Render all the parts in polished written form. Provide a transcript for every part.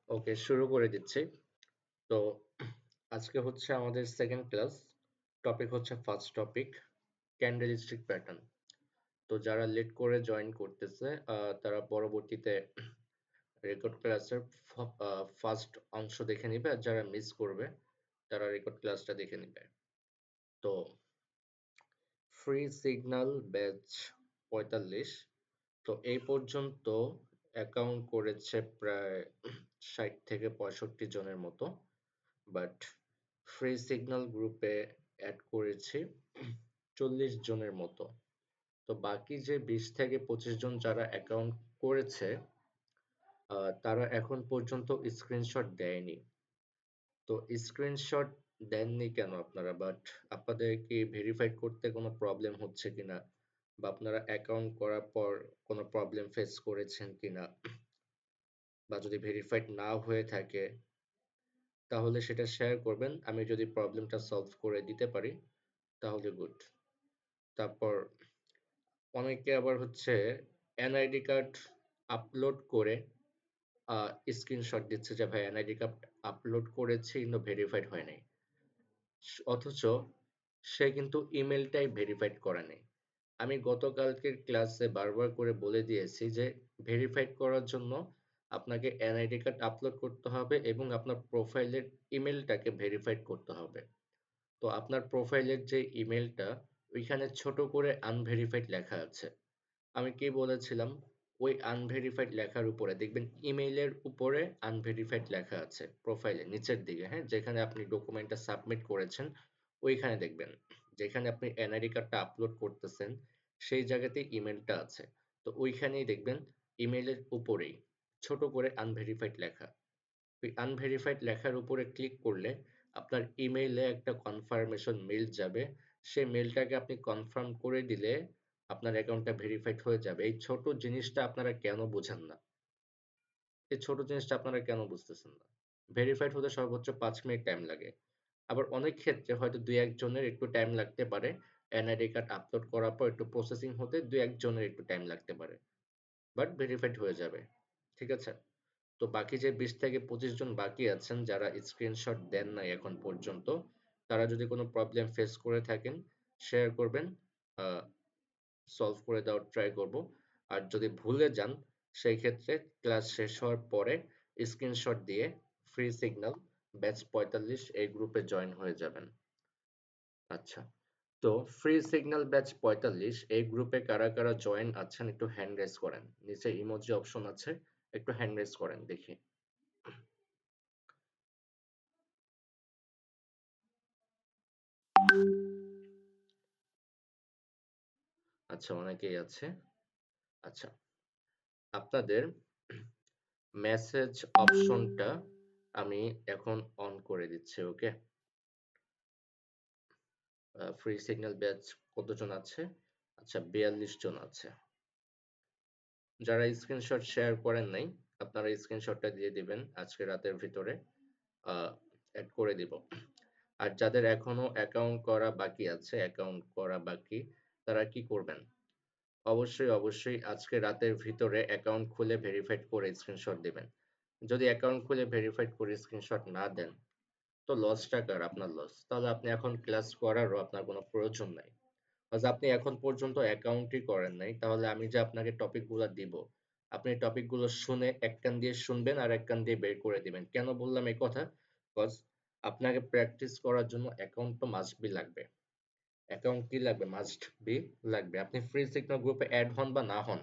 ওকে, শুরু করে দিচ্ছি। তো আজকে হচ্ছে আমাদের সেকেন্ড ক্লাস। টপিক হচ্ছে ফার্স্ট টপিক, ক্যান্ডেলিস্টিক প্যাটার্ন। তো যারা লেট করে জয়েন করতেছে তারা পরবর্তীতে রেকর্ড ক্লাসের ফার্স্ট অংশ দেখে নিবে, আর যারা মিস করবে তারা রেকর্ড ক্লাসটা দেখে নিবে। তো ফ্রি সিগন্যাল ব্যাচ ৪৫। তো এই পর্যন্ত অ্যাকাউন্ট করেছে প্রায় ৬০ থেকে ৬৫ জনের মতো, বাট ফ্রি সিগন্যাল গ্রুপে অ্যাড করেছি ৪০ জনের মতো। তো বাকি যে ২০ থেকে ২৫ জন যারা অ্যাকাউন্ট করেছে তারা এখন পর্যন্ত স্ক্রিনশট দেয়নি। তো স্ক্রিনশট দেননি কেন আপনারা? বাট আপনাদের কি ভেরিফাইড করতে কোনো প্রবলেম হচ্ছে কিনা, বা আপনারা অ্যাকাউন্ট করার পর কোনো প্রবলেম ফেস করেছেন কিনা, বা যদি ভেরিফাইড না হয়ে থাকে তাহলে সেটা শেয়ার করবেন। আমি যদি প্রবলেমটা সলভ করে দিতে পারি তাহলে গুড। তারপর অনেকে আবার হচ্ছে এনআইডি কার্ড আপলোড করে স্ক্রিনশট দিচ্ছে যে ভাই এনআইডি কার্ড আপলোড করেছি কিন্তু ভেরিফাইড হয় নাই, অথচ সে কিন্তু ইমেলটাই ভেরিফাইড করে নাই। আমি গতকালকের ক্লাসে বারবার করে বলে দিয়েছি যে ভেরিফাইড করার জন্য আপনাকে এনআইডি কার্ড আপলোড করতে হবে এবং আপনার প্রোফাইলের ইমেলটাকে ভেরিফাইড করতে হবে। তো আপনার প্রোফাইলের যে ইমেলটা, ওইখানে ছোট করে আনভেরিফাইড লেখা আছে। আমি কি বলেছিলাম? ওই আনভেরিফাইড লেখার উপরে দেখবেন, ইমেইলের উপরে আনভেরিফাইড লেখা আছে প্রোফাইলের নিচের দিকে, হ্যাঁ, যেখানে আপনি ডকুমেন্টটা সাবমিট করেছেন ওইখানে দেখবেন, যেখানে আপনি এনআইডি কার্ডটা আপলোড করতেছেন সেই জায়গাতেই ইমেলটা আছে। তো ওইখানেই দেখবেন ইমেইলের উপরেই ছোট করে আনভেরিফাইড লেখা। ওই আনভেরিফাইড লেখার উপরে ক্লিক করলে আপনার ইমেইলে একটা কনফার্মেশন মেইল যাবে। সেই মেইলটাকে আপনি কনফার্ম করে দিলে আপনার অ্যাকাউন্টটা ভেরিফাইড হয়ে যাবে। এই ছোট জিনিসটা আপনারা কেন বোঝেন না? এই ছোট জিনিসটা আপনারা কেন বুঝতেছেন না? ভেরিফাইড হতে সর্বোচ্চ ৫ মিনিট টাইম লাগে। আবার অনেক ক্ষেত্রে হয়তো ২-১ জনের একটু টাইম লাগতে পারে। এনআইডি কার্ড আপলোড করার পর একটু প্রসেসিং হতে ২-১ জনের একটু টাইম লাগতে পারে। বাট ভেরিফাইড হয়ে যাবে। ঠিক আছে? তো বাকি যে ২০ থেকে ২৫ জন বাকি আছেন যারা স্ক্রিনশট দেন নাই এখন পর্যন্ত, তারা যদি কোনো প্রবলেম ফেস করে থাকেন শেয়ার করবেন, সলভ করে দেওয়ার ট্রাই করব। আর যদি ভুলে যান সেই ক্ষেত্রে ক্লাস শেষ হওয়ার পরে স্ক্রিনশট দিয়ে ফ্রি সিগন্যাল ব্যাচ ৪৫ এই গ্রুপে জয়েন হয়ে যাবেন। আচ্ছা, তো ফ্রি সিগন্যাল ব্যাচ ৪৫ এই গ্রুপে কারা কারা জয়েন আছেন একটু হ্যান্ড রেজ করেন। নিচে ইমোজি অপশন আছে, একটু হ্যান্ড রেজ করেন দেখি। আচ্ছা, অনেকেই আছে। আচ্ছা, আপনাদের মেসেজ অপশনটা আমি এখন অন করে দিচ্ছি। ওকে, ফ্রি সিগন্যাল ব্যাচ কতজন আছে? আচ্ছা, ৪২ জন আছে। যারা স্ক্রিনশট শেয়ার করেন নাই আপনারা স্ক্রিনশটটা দিয়ে দিবেন, আজকে রাতের ভিতরে অ্যাড করে দিব। আর যাদের এখনো অ্যাকাউন্ট করা বাকি আছে, অ্যাকাউন্ট করা বাকি, তারা কি করবেন? অবশ্যই আজকে রাতের ভিতরে অ্যাকাউন্ট খুলে ভেরিফাইড করে স্ক্রিনশট দিবেন। যদি অ্যাকাউন্ট খুলে ভেরিফাইড করে স্ক্রিনশট না দেন তো লসটা কার? আপনার লস। তাহলে আপনি এখন ক্লাস করারও আপনার কোনো প্রয়োজন নাই। কজ আপনি এখন পর্যন্ত অ্যাকাউন্টই করেন নাই, তাহলে আমি যে আপনাকে টপিকগুলো দিব আপনি টপিকগুলো শুনে এক কান দিয়ে শুনবেন আর এক কান দিয়ে বের করে দিবেন। কেন বললাম এই কথা? কজ আপনাকে প্র্যাকটিস করার জন্য অ্যাকাউন্ট তো মাস্ট বি লাগবে। অ্যাকাউন্ট কি লাগবে? মাস্ট বি লাগবে। আপনি ফ্রি সিগন্যাল গ্রুপে অ্যাড হন বা না হন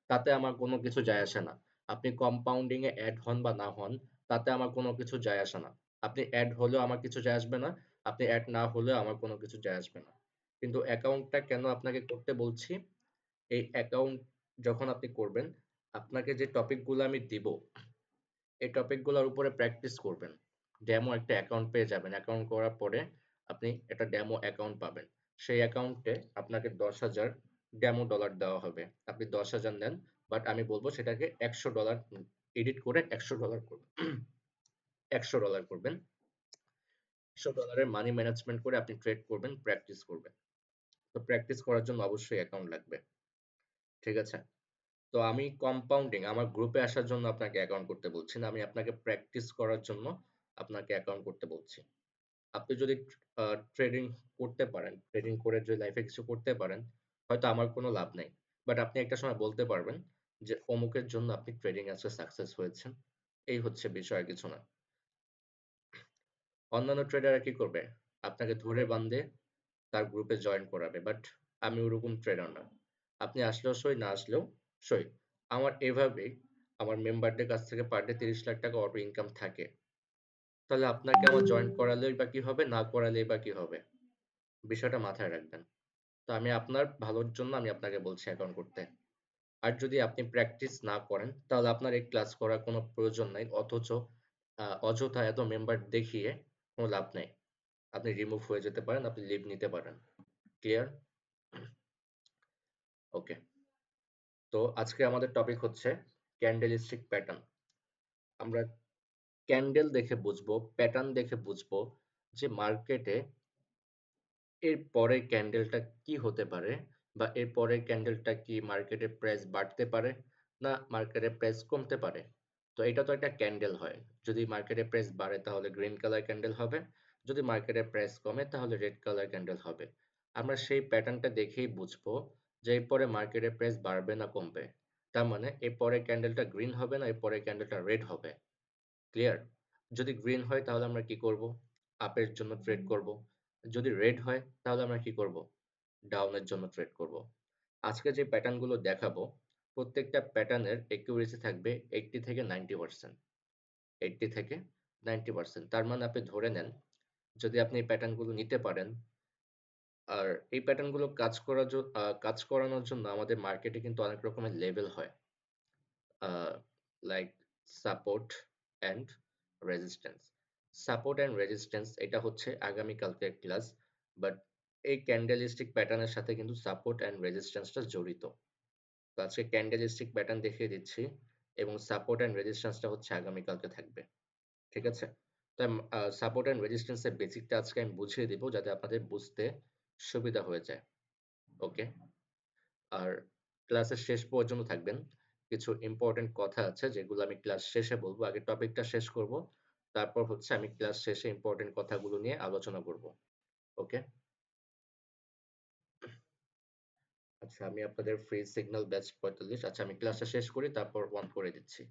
তাতে আমার কোনো কিছু যায় আসে না। আপনি কম্পাউন্ডিং এ অ্যাড হন বা না হন তাতে আমার কোনো কিছু যায় আসে না। আপনি অ্যাড হলেও আমার কিছু যায় আসবে না, আপনি অ্যাড না হলেও আমার কোনো কিছু যায় আসবে না। কিন্তু অ্যাকাউন্টটা কেন আপনাকে করতে বলছি? এই অ্যাকাউন্ট যখন আপনি করবেন আপনাকে যে টপিকগুলো আমি দিব এই টপিকগুলোর উপরে প্র্যাকটিস করবেন। ডেমো একটা অ্যাকাউন্ট পেয়ে যাবেন। অ্যাকাউন্ট করার পরে আপনি একটা ডেমো অ্যাকাউন্ট পাবেন। সেই অ্যাকাউন্টে আপনাকে ১০,০০০ ডেমো ডলার দেওয়া হবে। আপনি ১০,০০০ নেন, বাট আমি বলবো সেটাকে $১০০ এডিট করে $১০০ করবেন। $১০০ করবেন। $১০০ মানি ম্যানেজমেন্ট করে আপনি ট্রেড করবেন, প্র্যাকটিস করবেন। তো প্র্যাকটিস করার জন্য অবশ্যই অ্যাকাউন্ট লাগবে। ঠিক আছে? তো আমি কম্পাউন্ডিং আমার গ্রুপে আসার জন্য আপনাকে অ্যাকাউন্ট করতে বলছি না, আমি আপনাকে প্র্যাকটিস করার জন্য আপনাকে অ্যাকাউন্ট করতে বলছি। আপনি যদি ট্রেডিং করতে পারেন, ট্রেডিং করে যদি লাইফে কিছু করতে পারেন, হয়তো আমার কোনো লাভ নাই। বাট আপনি একটা সময় বলতে পারবেন যে অমুকের জন্য আপনি ট্রেডিং এ আজকে সাকসেস হয়েছেন। এই হচ্ছে বিষয়, আর কিছু না। অন্যান্য ট্রেডাররা কি করবে? আপনাকে ধরে বাঁধে তার গ্রুপে জয়েন করাবে। বাট আমি ওরকম ট্রেডার না। আপনি আসলেও সই, না আসলেও সই। আমার এভাবেই আমার মেম্বারদের কাছ থেকে পার ডে ৩০ লাখ টাকা অটো ইনকাম থাকে। তাহলে আপনাকে আমার জয়েন করালেই বা কি হবে? না করালেই বা কি হবে? বিষয়টা মাথায় রাখবেন। তো আমি আপনার ভালোর জন্য আমি আপনাকে বলছি অ্যাকাউন্ট করতে। আর যদি আপনি প্র্যাকটিস না করেন তাহলে আপনার এই ক্লাস করার কোনো প্রয়োজন নাই। অথচ অযথা এত মেম্বার দেখিয়ে কোনো লাভ নেই। আপনি রিমুভ হয়ে যেতে পারেন, আপনি লিভ নিতে পারেন। ক্লিয়ার? ওকে। তো আজকে আমাদের টপিক হচ্ছে ক্যান্ডেলিস্টিক প্যাটার্ন। আমরা ক্যান্ডেল দেখে বুঝবো, প্যাটার্ন দেখে বুঝবো যে মার্কেটে এর পরের ক্যান্ডেলটা কি হতে পারে, বা এর পরের ক্যান্ডেলটা কি মার্কেটে প্রাইস বাড়তে পারে, না মার্কেটে প্রাইস কমতে পারে। তো এটা তো একটা ক্যান্ডেল হয়। যদি মার্কেটে প্রাইস বাড়ে তাহলে গ্রিন কালার ক্যান্ডেল হবে, যদি মার্কেটে প্রাইস কমে তাহলে রেড কালার ক্যান্ডেল হবে। আমরা সেই প্যাটার্নটা দেখেই বুঝবো যে এরপরে মার্কেটে প্রাইস বাড়বে না কমবে। তার মানে এর পরের ক্যান্ডেলটা গ্রিন হবে না এর পরের ক্যান্ডেলটা রেড হবে। ক্লিয়ার? যদি গ্রিন হয় তাহলে আমরা কি করব? আপের জন্য ট্রেড করব। যদি রেড হয় তাহলে আমরা কি করব? ডাউনের জন্য ট্রেড করব। আজকে যে প্যাটার্নগুলো দেখাবো, প্রত্যেকটা প্যাটার্নের একিউরেসি থাকবে 80 থেকে 90%। 80 থেকে 90%। তার মানে আপনি ধরে নেন, যদি আপনি এই প্যাটার্নগুলো নিতে পারেন, আর এই প্যাটার্নগুলো কাজ করানোর জন্য আমাদের মার্কেটে কিন্তু অনেক রকমের লেভেল হয়। Like support and resistance. Support and resistance এটা হচ্ছে আগামীকালকের ক্লাস। বাট এই ক্যান্ডেলিস্টিক প্যাটার্নের সাথে কিন্তু সাপোর্ট অ্যান্ড রেজিস্ট্যান্সটা জড়িত। তো আজকে ক্যান্ডেলিস্টিক প্যাটার্ন দেখিয়ে দিচ্ছি, এবং সাপোর্ট অ্যান্ড রেজিস্ট্যান্সটা হচ্ছে আগামীকালকে থাকবে। ঠিক আছে? তো সাপোর্ট অ্যান্ড রেজিস্ট্যান্সের বেসিকটা আজকে আমি বুঝিয়ে দিব যাতে আপনাদের বুঝতে সুবিধা হয়ে যায়। ওকে? আর ক্লাসের শেষ পর্যন্ত থাকবেন। কিছু ইম্পর্টেন্ট কথা আছে যেগুলো আমি ক্লাস শেষে বলবো। আগে টপিকটা শেষ করব। তারপর হচ্ছে আমি ক্লাস শেষে ইম্পর্টেন্ট কথাগুলো নিয়ে আলোচনা করব। ওকে? আচ্ছা, আমি আপনাদের ফ্রি সিগন্যাল ব্যাচ ৪৫। আচ্ছা, আমি ক্লাসটা শেষ করি তারপর অন করে দিচ্ছি।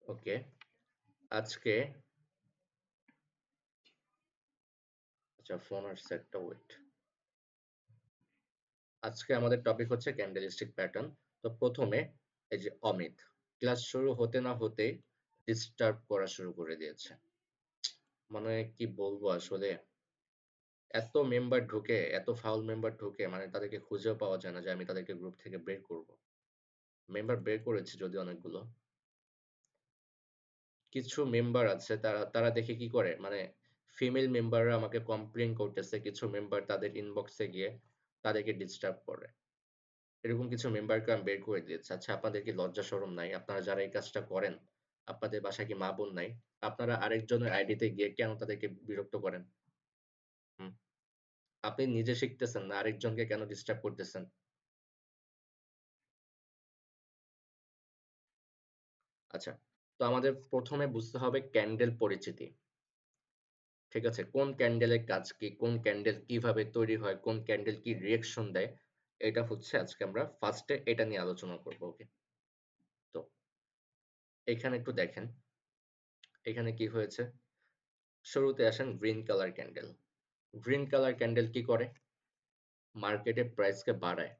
ওকে, আজকে আচ্ছা ফোন আসছে একটা, ওয়েট। আজকে আমাদের টপিক হচ্ছে ক্যান্ডেলিস্টিক প্যাটার্ন। তো প্রথমে এই যে অমিত ক্লাস শুরু হতে না হতেই ডিস্টার্ব করা শুরু করে দিয়েছে। মানে কি বলবো আসলে, এত মেম্বার ঢুকে, এত ফাউল মেম্বার ঢুকে, মানে তাদেরকে খুঁজেও পাওয়া যায় না যে আমি তাদেরকে গ্রুপ থেকে বের করব। মেম্বার বের করেছি যদি অনেকগুলো। কিছু মেম্বার আছে তারা তারা দেখে কি করে, মানে ফিমেল মেম্বাররা আমাকে কমপ্লেইন করতেছে, কিছু মেম্বার তাদের ইনবক্সে গিয়ে তাদেরকে ডিস্টার্ব করে। এরকম কিছু মেম্বারকে আমি বের করে দিয়েছি। আচ্ছা, আপনাদের কি লজ্জা শরম নাই? আপনারা যারা এই কাজটা করেন, আপনাদের বাসায় কি মা বোন নাই? আপনারা আরেকজনের আইডিতে গিয়ে কেন তাদেরকে বিরক্ত করেন? হুম? আপনি নিজে শিখতেছেন না, আরেকজনকে কেন ডিস্টার্ব করতেছেন? আচ্ছা, তো আমাদের প্রথমে বুঝতে হবে ক্যান্ডেল পরিচিতি। ঠিক আছে? কোন ক্যান্ডেলের কাজ কি, কোন ক্যান্ডেল কিভাবে তৈরি হয়, কোন ক্যান্ডেল কি রিঅ্যাকশন দেয়, এটা হচ্ছে আজকে আমরা ফার্স্টে এটা নিয়ে আলোচনা করব। ওকে? তো এখানে একটু দেখেন, এখানে কি হয়েছে। শুরুতে আসেন green colour candle. Green colour candle কি করে? মার্কেটে প্রাইসকে বাড়ায়,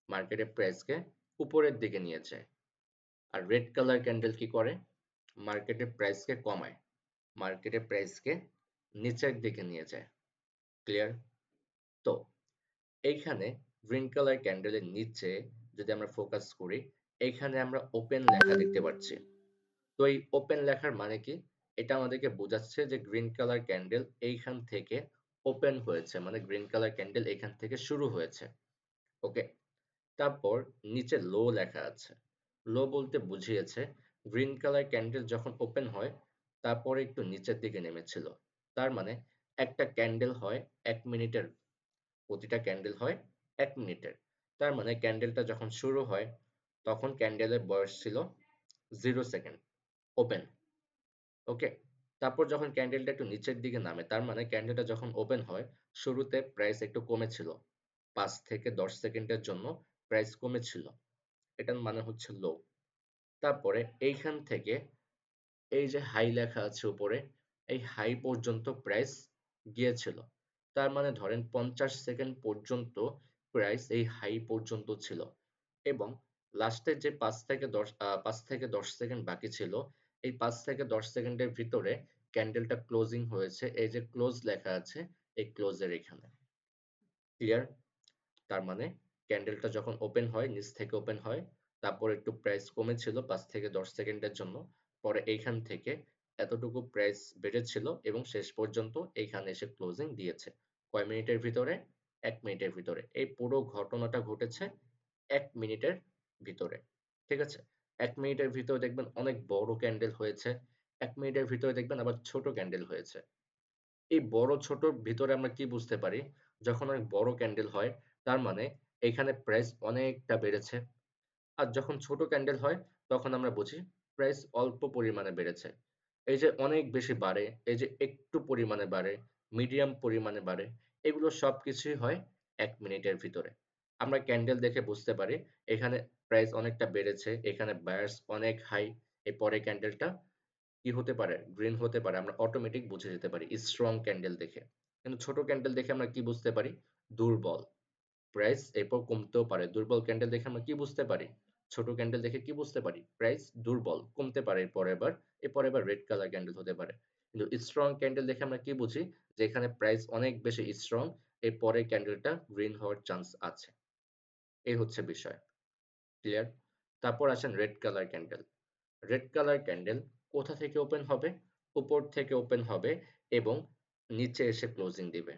মার্কেটে প্রাইসকে উপরের দিকে নিয়ে যায়। আর রেড কালার ক্যান্ডেল কি করে? মার্কেটে প্রাইসকে কমায়, মার্কেটে প্রাইসকে নিচের দিকে নিয়ে যায়। ক্লিয়ার? তো এইখানে গ্রিন কালার ক্যান্ডেলের নিচে যদি আমরা ফোকাস করি, এইখানে আমরা ওপেন লেখা দেখতে পাচ্ছি। তো এই ওপেন লেখার মানে কি? এটা আমাদেরকে বোঝাচ্ছে যে গ্রিন কালার ক্যান্ডেল এইখান থেকে ওপেন হয়েছে, মানে গ্রিন কালার ক্যান্ডেল এখান থেকে শুরু হয়েছে। ওকে, তারপর নিচে লো লেখা আছে। লো বলতে বুঝিয়েছে গ্রিন কালার ক্যান্ডেল যখন ওপেন হয় তারপরে একটু নিচের দিকে নেমেছিল। তার মানে একটা ক্যান্ডেল হয় 1 মিনিটের, প্রতিটা ক্যান্ডেল হয় 1 মিনিটের। তার মানে ক্যান্ডেলটা যখন শুরু হয় তখন ক্যান্ডেলের বয়স ছিল 0 সেকেন্ড, ওপেন। ওকে, তারপর যখন ক্যান্ডেলটা একটু নিচের দিকে নামে তার মানে ক্যান্ডেলটা যখন ওপেন হয় শুরুতে প্রাইস একটু কমেছিল, 5 থেকে 10 সেকেন্ডের জন্য প্রাইস কমেছিল, এটার মানে হচ্ছে লো। তারপরে এইখান থেকে এই যে হাই লেখা আছে উপরে, এই হাই পর্যন্ত প্রাইস গিয়েছিল। তার মানে ধরেন 50 সেকেন্ড পর্যন্ত প্রাইস এই হাই পর্যন্ত ছিল, এবং লাস্টের যে 5 থেকে 10 সেকেন্ড বাকি ছিল, এই 5 থেকে 10 সেকেন্ডের ভিতরে ক্যান্ডেলটা ক্লোজিং হয়েছে, এই যে ক্লোজ লেখা আছে এই ক্লোজের এখানে। ক্লিয়ার? তার মানে ক্যান্ডেলটা যখন ওপেন হয়, নিচ থেকে ওপেন হয়, তারপর একটু প্রাইস কমেছিল 5 থেকে 10 সেকেন্ডের জন্য, পরে এইখান থেকে এতটুকু প্রাইস বেড়েছিল এবং শেষ পর্যন্ত এইখানে এসে ক্লোজিং দিয়েছে। কয় মিনিটের ভিতরে? 1 মিনিটের ভিতরে। এই পুরো ঘটনাটা ঘটেছে 1 মিনিটের ভিতরে। ঠিক আছে? 1 মিনিটের ভিতরে দেখবেন অনেক বড় ক্যান্ডেল হয়েছে, 1 মিনিটের ভিতরে দেখবেন আবার ছোট ক্যান্ডেল হয়েছে। এই বড় ছোটর ভিতরে আমরা কি বুঝতে পারি? যখন অনেক বড় ক্যান্ডেল হয় তার মানে এখানে প্রাইস অনেকটা বেড়েছে। আর যখন ছোট ক্যান্ডেল হয় তখন আমরা বুঝি প্রাইস অল্প পরিমাণে বেড়েছে। এই যে অনেক বেশি বাড়ে, এই যে একটু পরিমাণে বাড়ে, মিডিয়াম পরিমাণে বাড়ে, এগুলো সবকিছুই হয় 1 মিনিটের ভিতরে। আমরা ক্যান্ডেল দেখে বুঝতে পারি এখানে প্রাইস অনেকটা বেড়েছে, এখানে বায়ার্স অনেক হাই, এর পরের ক্যান্ডেলটা কি হতে পারে? গ্রিন হতে পারে। আমরা অটোমেটিক বুঝে যেতে পারি স্ট্রং ক্যান্ডেল দেখে। কিন্তু ছোট ক্যান্ডেল দেখে আমরা কি বুঝতে পারি? দুর্বল। প্রাইস এরপর কমতেও পারে। দুর্বল ক্যান্ডেল দেখে আমরা কি বুঝতে পারি? ছোট ক্যান্ডেল দেখে কি বুঝতে পারি? প্রাইস দুর্বল, কমতে পারে এরপর আবার রেড কালার ক্যান্ডেল হতে পারে। কিন্তু স্ট্রং ক্যান্ডেল দেখে আমরা কি বুঝি? যে এখানে প্রাইস অনেক বেশি স্ট্রং, এর পরের ক্যান্ডেলটা গ্রিন হওয়ার চান্স আছে। এই হচ্ছে বিষয়। ক্লিয়ার? তারপর আসেন red colour candle. Red colour candle কোথা থেকে ওপেন হবে? উপর থেকে ওপেন হবে এবং নিচে এসে ক্লোজিং দিবে।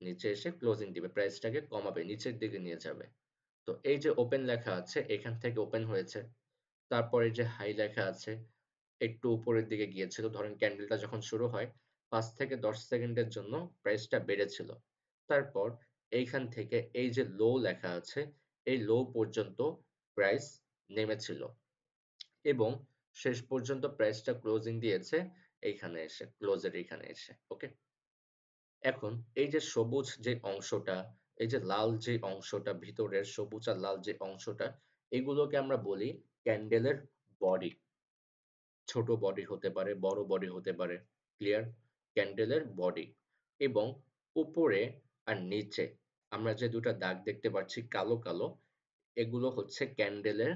নিচে এসে ক্লোজিং দিবে, প্রাইসটাকে কমাবে, নিচের দিকে নিয়ে যাবে। তো এই যে ওপেন লেখা আছে এখান থেকে ওপেন হয়েছে, তারপরে যে হাই লেখা আছে একটু উপরের দিকে গিয়েছিল, ধরেন ক্যান্ডেলটা যখন শুরু হয় 5 থেকে 10 সেকেন্ডের জন্য প্রাইসটা বেড়েছিল, তারপর এইখান থেকে এই যে লো লেখা আছে এই লো পর্যন্ত প্রাইস নেমেছিল এবং শেষ পর্যন্ত প্রাইসটা ক্লোজিং দিয়েছে এইখানে এসে, ক্লোজের এইখানে এসে। ওকে, এখন এই যে সবুজ যে অংশটা, এই যে লাল যে অংশটা, ভিতরের সবুজ আর লাল যে অংশটা, এগুলোকে আমরা বলি ক্যান্ডেলের বডি। ছোট বডি হতে পারে, বড় বডি হতে পারে। ক্লিয়ার? ক্যান্ডেলের বডি। এবং উপরে আর নিচে আমরা যে দুটা দাগ দেখতে পাচ্ছি কালো কালো, এগুলো হচ্ছে ক্যান্ডেলের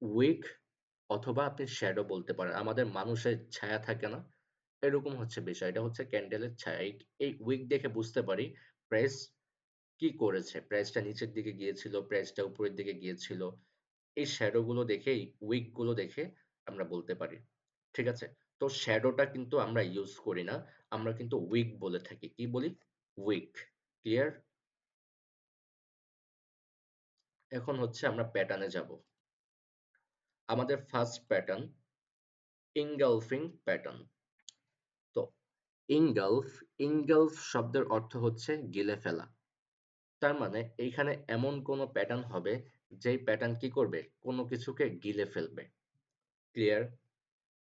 উইক, অথবা আপনি শ্যাডো বলতে পারেন। আমাদের মানুষের ছায়া থাকে না, এরকম হচ্ছে বিষয়। এটা হচ্ছে ক্যান্ডেলের ছায়া। এই উইক দেখে বুঝতে পারি প্রাইস কি করেছে, প্রাইসটা নিচের দিকে গিয়েছিল, প্রাইসটা উপরের দিকে গিয়েছিল। এই শ্যাডো গুলো দেখেই, উইক গুলো দেখে আমরা বলতে পারি। ঠিক আছে? তো শ্যাডোটা কিন্তু আমরা ইউজ করি না, আমরা কিন্তু উইক বলে থাকি। কি বলি? উইক। ক্লিয়ার? এখন হচ্ছে আমরা প্যাটার্নে যাব। আমাদের ফার্স্ট প্যাটার্ন ইনগালফিং প্যাটার্ন। তো ইনগালফ শব্দের অর্থ হচ্ছে গিলে ফেলা। তার মানে এইখানে এমন কোনো প্যাটার্ন হবে যেই প্যাটার্ন কি করবে? কোনো কিছুকে গিলে ফেলবে। ক্লিয়ার?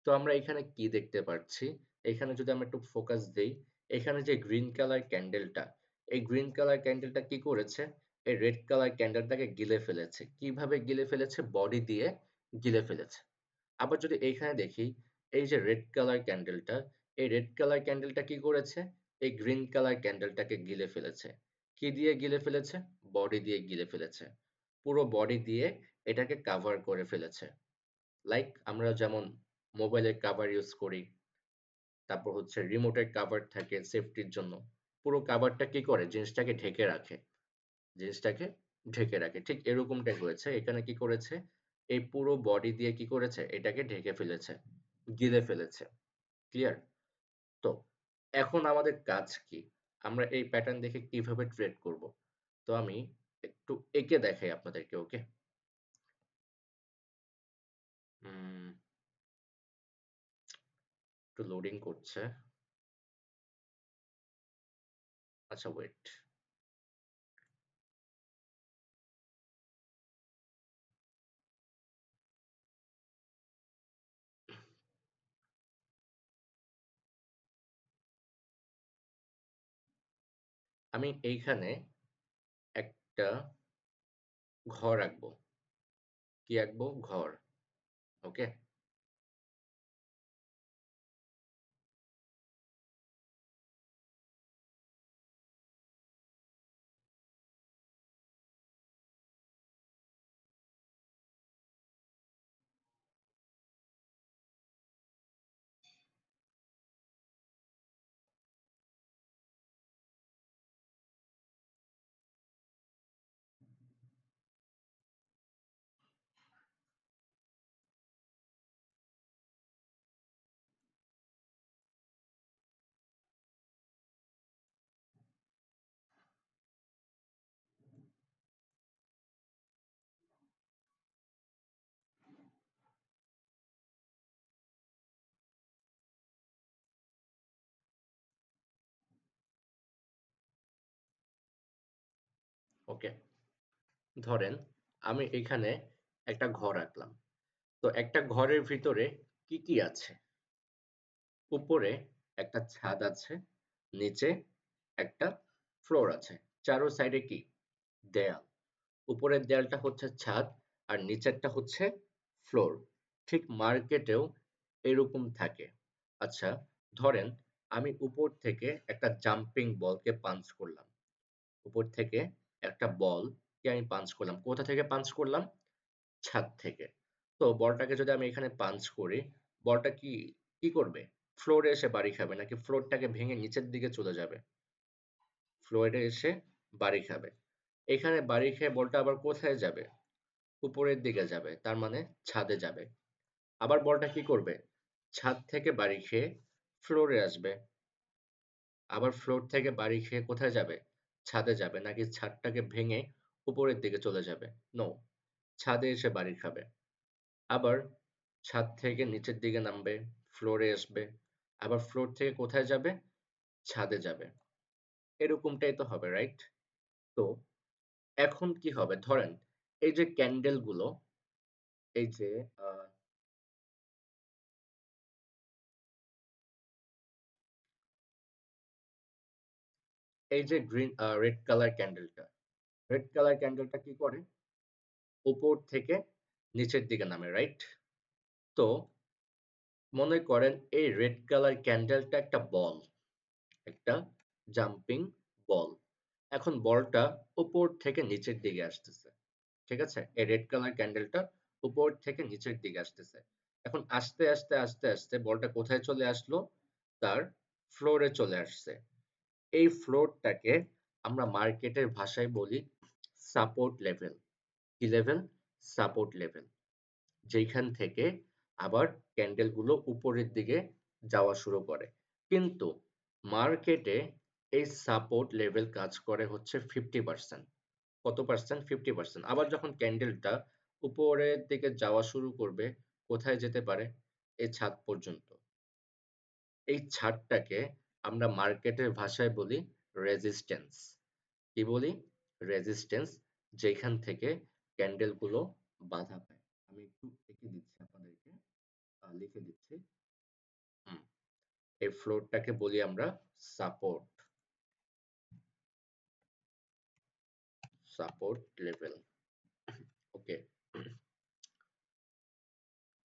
তো আমরা এখানে কি দেখতে পাচ্ছি? এখানে যদি আমরা একটু ফোকাস দেই, এখানে যে গ্রিন কালার ক্যান্ডেলটা, এই গ্রিন কালার ক্যান্ডেলটা কি করেছে? এই রেড কালার ক্যান্ডেলটাকে গিলে ফেলেছে। কিভাবে গিলে ফেলেছে? বডি দিয়ে গিলে ফেলেছে। আবার যদি এইখানে দেখি, এই যে রেড কালার ক্যান্ডেলটা, এই রেড কালার ক্যান্ডেলটা কি করেছে? এই গ্রিন কালার ক্যান্ডেলটাকে গিলে ফেলেছে। কি দিয়ে গিলে ফেলেছে? বডি দিয়ে গিলে ফেলেছে। পুরো বডি দিয়ে এটাকে কাভার করে ফেলেছে। লাইক আমরা যেমন মোবাইলের কাভার ইউজ করি, তারপর হচ্ছে রিমোটের কাভার থাকে সেফটির জন্য। পুরো কাভারটা কি করে? জিনিসটাকে ঢেকে রাখে। জিনিসটাকে ঢেকে রাখে। ঠিক এরকমটাই হয়েছে। এখানে কি করেছে? এই পুরো বডি দিয়ে কি করেছে? এটাকে ঢেকে ফেলেছে। গিলে ফেলেছে। ক্লিয়ার? তো এখন আমাদের কাজ কি? আমরা এই প্যাটার্ন দেখে কিভাবে ট্রেড করব? তো আমি একটু এঁকে দেখাই আপনাদেরকে, ওকে? উম একটু লোডিং করছে। আচ্ছা ওয়েট। আমি এইখানে একটা ঘর আঁকবো। কি আঁকবো? ঘর। ওকে? ওকে। ধরেন আমি এইখানে একটা ঘর আঁকলাম। তো একটা ঘরের ভিতরে কি, কি আছে? উপরে একটা ছাদ আছে, নিচে একটা ফ্লোর আছে। চারো সাইডে কি? দেয়াল। উপরের দেয়ালটা হচ্ছে ছাদ আর নিচেরটা হচ্ছে ফ্লোর। ঠিক মার্কেটেও এরকম থাকে। আচ্ছা, ধরেন আমি উপর থেকে একটা জাম্পিং বলকে পাঞ্চ করলাম। উপর থেকে একটা বলকে আমি পাঞ্চ করলাম। কোথা থেকে পাঞ্চ করলাম? ছাদ থেকে। তো বলটাকে যদি আমি এখানে পাঞ্চ করি, বলটা কি করবে? ফ্লোরে এসে বাড়ি খাবে নাকি ফ্লোরটাকে ভেঙে নিচের দিকে চলে যাবে? ফ্লোরে এসে বাড়ি খাবে। এখানে বাড়ি খেয়ে বলটা আবার কোথায় যাবে? উপরের দিকে যাবে। তার মানে ছাদে যাবে। আবার বলটা কি করবে? ছাদ থেকে বাড়ি খেয়ে ফ্লোরে আসবে। আবার ফ্লোর থেকে বাড়ি খেয়ে কোথায় যাবে? ছাদে যাবে নাকি ছাদটাকে ভেঙে উপরের দিকে চলে যাবে? নো, ছাদে এসে বাড়ি খাবে। আবার ছাদ থেকে নিচের দিকে নামবে, ফ্লোরে আসবে। আবার ফ্লোর থেকে কোথায় যাবে? ছাদে যাবে। এরকমটাই তো হবে, রাইট? তো এখন কি হবে? ধরেন এই যে ক্যান্ডেল গুলো, এই যে আহ, এই যে রেড কালার ক্যান্ডেলটা, রেড কালার ক্যান্ডেলটা কি করে? উপর থেকে নিচের দিকে নামে, রাইট? তো মনে করেন এই রেড কালার ক্যান্ডেলটা একটা বল, একটা জাম্পিং বল। এখন বলটা উপর থেকে নিচের দিকে আসতেছে। ঠিক আছে? এই রেড কালার ক্যান্ডেলটা উপর থেকে নিচের দিকে আসতেছে। এখন আস্তে আস্তে আস্তে আস্তে বলটা কোথায় চলে আসলো? তার ফ্লোরে চলে আসছে। এই ফ্লোরটাকে আমরা মার্কেটের ভাষায় বলি সাপোর্ট লেভেল। কি লেভেল? Support level. যেইখান থেকে আবার ক্যান্ডেল গুলো উপরের দিকে যাওয়া শুরু করে। কিন্তু মার্কেটে এই সাপোর্ট লেভেল কাজ করে হচ্ছে 50%। কত পার্সেন্ট? 50%। আবার যখন ক্যান্ডেলটা উপরের দিকে যাওয়া শুরু করবে, কোথায় যেতে পারে? এই ছাদ পর্যন্ত। এই ছাদটাকে আমরা মার্কেটের ভাষায় বলি রেজিস্ট্যান্স। কি বলি? রেজিস্ট্যান্স। যেখান থেকে ক্যান্ডেল গুলো বাধা পায়। আমি একটু এঁকে দিচ্ছি আপনাদেরকে, লিখে দিচ্ছি। হুম, এই ফ্লোরটাকে বলি আমরা সাপোর্ট, সাপোর্ট লেভেল। ওকে?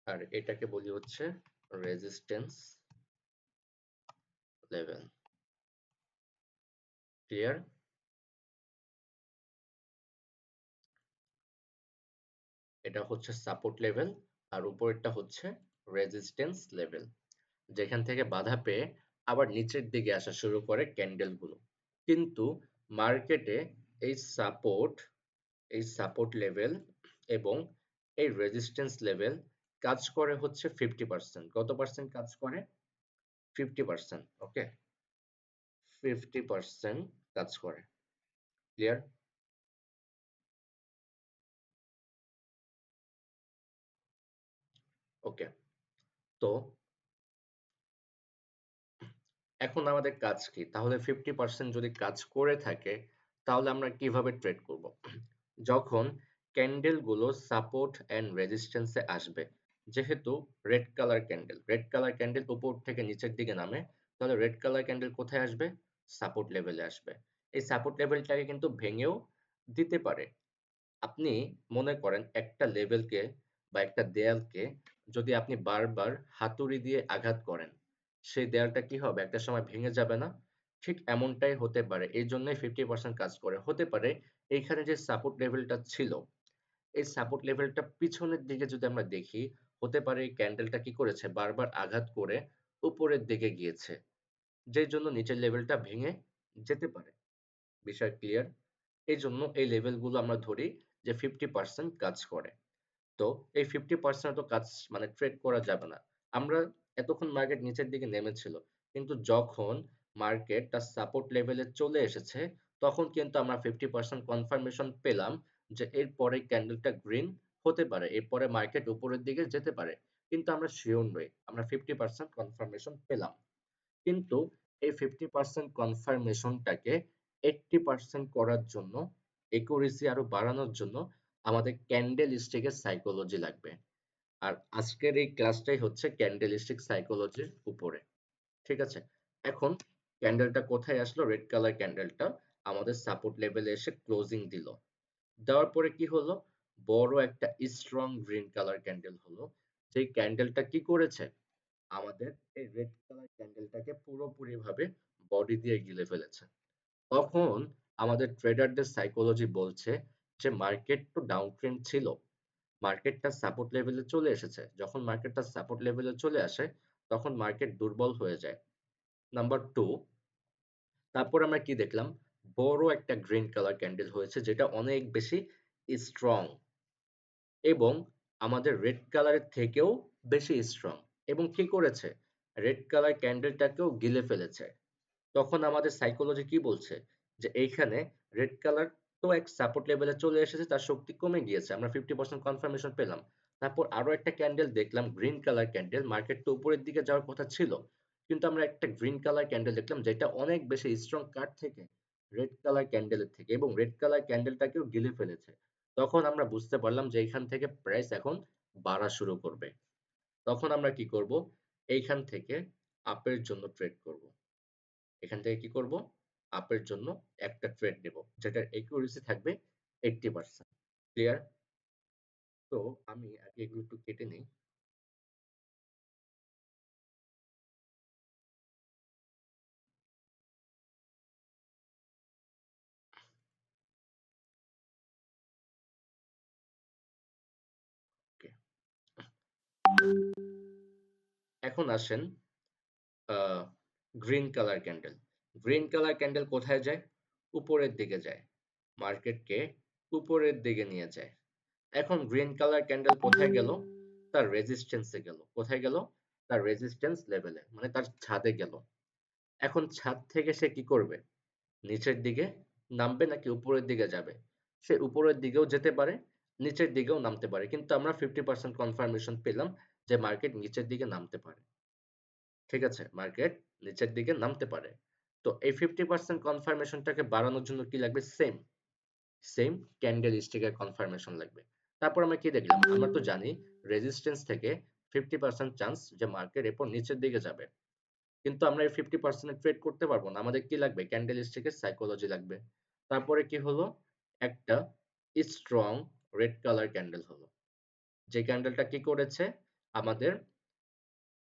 আর এটাকে বলি হচ্ছে রেজিস্ট্যান্স লেভেল। ক্লিয়ার? এটা হচ্ছে সাপোর্ট লেভেল আর উপরেরটা হচ্ছে রেজিস্ট্যান্স লেভেল। যেখান থেকে বাধা পেয়ে আবার নিচের দিকে আসা শুরু করে ক্যান্ডেল গুলো। কিন্তু মার্কেটে এই সাপোর্ট, এই সাপোর্ট লেভেল এবং এই রেজিস্ট্যান্স লেভেল কাজ করে হচ্ছে 50%। কত পার্সেন্ট কাজ করে? 50%। ওকে, 50% কাজ করে। ক্লিয়ার? ওকে, তো এখন আমাদের কাজ কি? তাহলে 50% যদি কাজ করে থাকে তাহলে আমরা কিভাবে ট্রেড করব? যখন ক্যান্ডেল গুলো সাপোর্ট এন্ড রেজিস্ট্যান্স এ আসবে, যেহেতু রেড কালার ক্যান্ডেল উপর থেকে নিচের দিকে নামে, তাহলে রেড কালার ক্যান্ডেল কোথায় আসবে? সাপোর্ট লেভেলে আসবে। এই সাপোর্ট লেভেলটাকে কিন্তু ভেঙেও দিতে পারে। আপনি মনে করেন একটা লেভেলকে বা একটা দেয়ালকে যদি আপনি বারবার হাতুড়ি দিয়ে আঘাত করেন, সেই দেয়ালটা কি হবে? একটা সময় ভেঙে যাবে না? ঠিক এমনটাই হতে পারে। এই জন্যই 50% কাজ করে। হতে পারে এইখানে যে সাপোর্ট লেভেলটা ছিল, এই সাপোর্ট লেভেলটা পিছনের দিকে যদি আমরা দেখি, হতে পারে এই ক্যান্ডেলটা কি করেছে? বারবার আঘাত করে উপরের দিকে গিয়েছে। যেই জন্য নিচের লেভেলটা ভেঙে যেতে পারে। বিষয় ক্লিয়ার? এইজন্য এই লেভেলগুলো আমরা ধরি যে 50% কাজ করে। তো এই 50% তো কাজ মানে ট্রেড করা যাবে না। আমরা এতক্ষণ মার্কেট নিচের দিকে নেমেছিল। কিন্তু যখন মার্কেট তার সাপোর্ট লেভেলে চলে এসেছে, তখন কিন্তু আমরা 50% কনফার্মেশন পেলাম যে এর পরে ক্যান্ডেলটা গ্রিন হতে পারে। এরপরে মার্কেট উপরের দিকে যেতে পারে। কিন্তু আমরা সিউর নই। আমরা 50% কনফার্মেশন পেলাম। কিন্তু এই 50% কনফার্মেশনটাকে 80% করার জন্য, একুরেসি আরো বাড়ানোর জন্য আমাদের ক্যান্ডেলস্টিকের সাইকোলজি লাগবে। আর আজকের এই ক্লাসটাই হচ্ছে ক্যান্ডেলস্টিক সাইকোলজির উপরে। ঠিক আছে? এখন ক্যান্ডেলটা কোথায় আসলো? রেড কালার ক্যান্ডেলটা আমাদের সাপোর্ট লেভেলে এসে ক্লোজিং দিল। দেওয়ার পরে কি হলো? বড় একটা স্ট্রং গ্রিন কালার ক্যান্ডেল হলো। যেই ক্যান্ডেলটা কি করেছে? আমাদের এই রেড কালার ক্যান্ডেলটাকে পুরোপুরিভাবে বডি দিয়ে গিলে ফেলেছে। তখন আমাদের ট্রেডারদের সাইকোলজি বলছে যে মার্কেট তো ডাউন ট্রেন্ড ছিল। মার্কেটটা সাপোর্ট লেভেলে চলে এসেছে। যখন মার্কেটটা সাপোর্ট লেভেলে চলে আসে, তখন মার্কেট দুর্বল হয়ে যায়। নাম্বার 2, তারপর আমরা কি দেখলাম? বড় একটা গ্রিন কালার ক্যান্ডেল হয়েছে যেটা অনেক বেশি স্ট্রং এবং আমাদের রেড কালারের থেকেও বেশি স্ট্রং। এবং কি করেছে? রেড কালার ক্যান্ডেলটাকেও গিলে ফেলেছে। তখন আমাদের সাইকোলজি কি বলছে? যে এইখানে রেড কালার তো এক সাপোর্ট লেভেলে চলে এসেছে, তার শক্তি কমে গিয়েছে। আমরা 50% কনফার্মেশন পেলাম। তারপর আরো একটা ক্যান্ডেল দেখলাম, গ্রিন কালার ক্যান্ডেল। মার্কেট তো উপরের দিকে যাওয়ার কথা ছিল। কিন্তু আমরা একটা গ্রিন কালার ক্যান্ডেল দেখলাম যেটা অনেক বেশি স্ট্রং কার থেকে? রেড কালার ক্যান্ডেলের থেকে, এবং রেড কালার ক্যান্ডেলটাকেও গিলে ফেলেছে। তখন আমরা বুঝতে পারলাম যে এইখান থেকে প্রাইস এখন বাড়া শুরু করবে। তখন আমরা কি করব? এইখান থেকে আপের জন্য ট্রেড করব। এখান থেকে কি করব? আপের জন্য একটা ট্রেড নেব যেটার একিউরেসি থাকবে 80%। ক্লিয়ার? তো আমি আগে এগুলো একটু কেটে নেই। ওকে, এখন আসেন green colour candle. Green colour candle কোথায় যায়? উপরের দিকে যায়। মার্কেটকে উপরের দিকে নিয়ে যায়। এখন গ্রিন কালার ক্যান্ডেল কোথায় গেল? তার রেজিস্ট্যান্সে গেল। কোথায় গেল? তার রেজিস্ট্যান্স লেভেলে, মানে তার ছাদে গেল। এখন ছাদ থেকে সে কি করবে? নিচের দিকে নামবে নাকি উপরের দিকে যাবে? সে উপরের দিকেও যেতে পারে, নিচের দিকেও নামতে পারে। কিন্তু আমরা 50% কনফার্মেশন পেলাম যে মার্কেট নিচের দিকে নামতে পারে। ঠিক আছে? মার্কেট নিচের দিকে নামতে পারে। তো এই 50% কনফার্মেশনটাকে বাড়ানোর জন্য কি লাগবে? সেম ক্যান্ডেলস্টিকের কনফার্মেশন লাগবে। তারপর আমরা কি দেখলাম? আমরা তো জানি রেজিস্ট্যান্স থেকে 50% চান্স যে মার্কেট এরপর নিচের দিকে যাবে। কিন্তু আমরা এই 50% এ ট্রেড করতে পারবো না। আমাদের কি লাগবে? ক্যান্ডেলস্টিকের সাইকোলজি লাগবে। তারপরে কি হলো? একটা স্ট্রং রেড কালার ক্যান্ডেল হলো। যে ক্যান্ডেলটা কি করেছে? আমাদের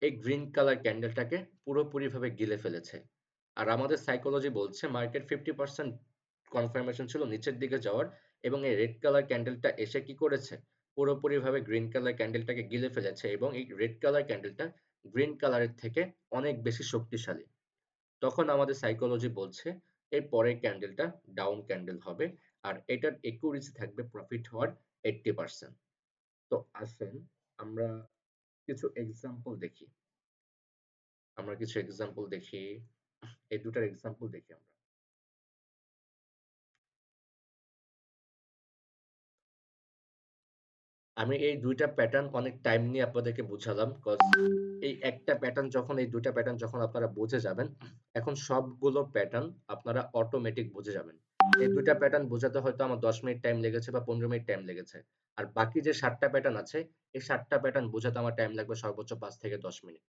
এই গ্রিন কালার ক্যান্ডেলটাকে পুরোপুরিভাবে গিলে ফেলেছে। আর আমাদের সাইকোলজি বলছে মার্কেট 50% কনফার্মেশন ছিল নিচের দিকে যাওয়ার, এবং এই রেড কালার ক্যান্ডেলটা এসে কি করেছে? পুরোপুরিভাবে গ্রিন কালার ক্যান্ডেলটাকে গিলে ফেলেছে, এবং এই রেড কালার ক্যান্ডেলটা গ্রিন কালারের থেকে অনেক বেশি শক্তিশালী। তখন আমাদের সাইকোলজি বলছে এর পরের ক্যান্ডেলটা ডাউন ক্যান্ডেল হবে, আর এটার একুরেসি থাকবে প্রফিট হওয়ার 80%। তো আসেন আমরা কিছু এক্সাম্পল দেখি। আমরা কিছু এক্সাম্পল দেখি। এই দুটার এক্সাম্পল দেখি আমরা। আমি এই দুইটা প্যাটার্ন অনেক টাইম নিয়ে আপনাদেরকে বুঝালাম, কজ এই একটা প্যাটার্ন যখন এই দুইটা প্যাটার্ন যখন আপনারা বুঝে যাবেন, এখন সবগুলো প্যাটার্ন আপনারা অটোমেটিক বুঝে যাবেন। এই দুইটা প্যাটার্ন বোঝাতে হয়তো আমার 10 মিনিট টাইম লেগেছে বা 15 মিনিট টাইম লেগেছে, আর বাকি যে 7টা প্যাটার্ন আছে এই 7টা প্যাটার্ন বোঝাতে আমার টাইম লাগবে সর্বোচ্চ 5 থেকে 10 মিনিট।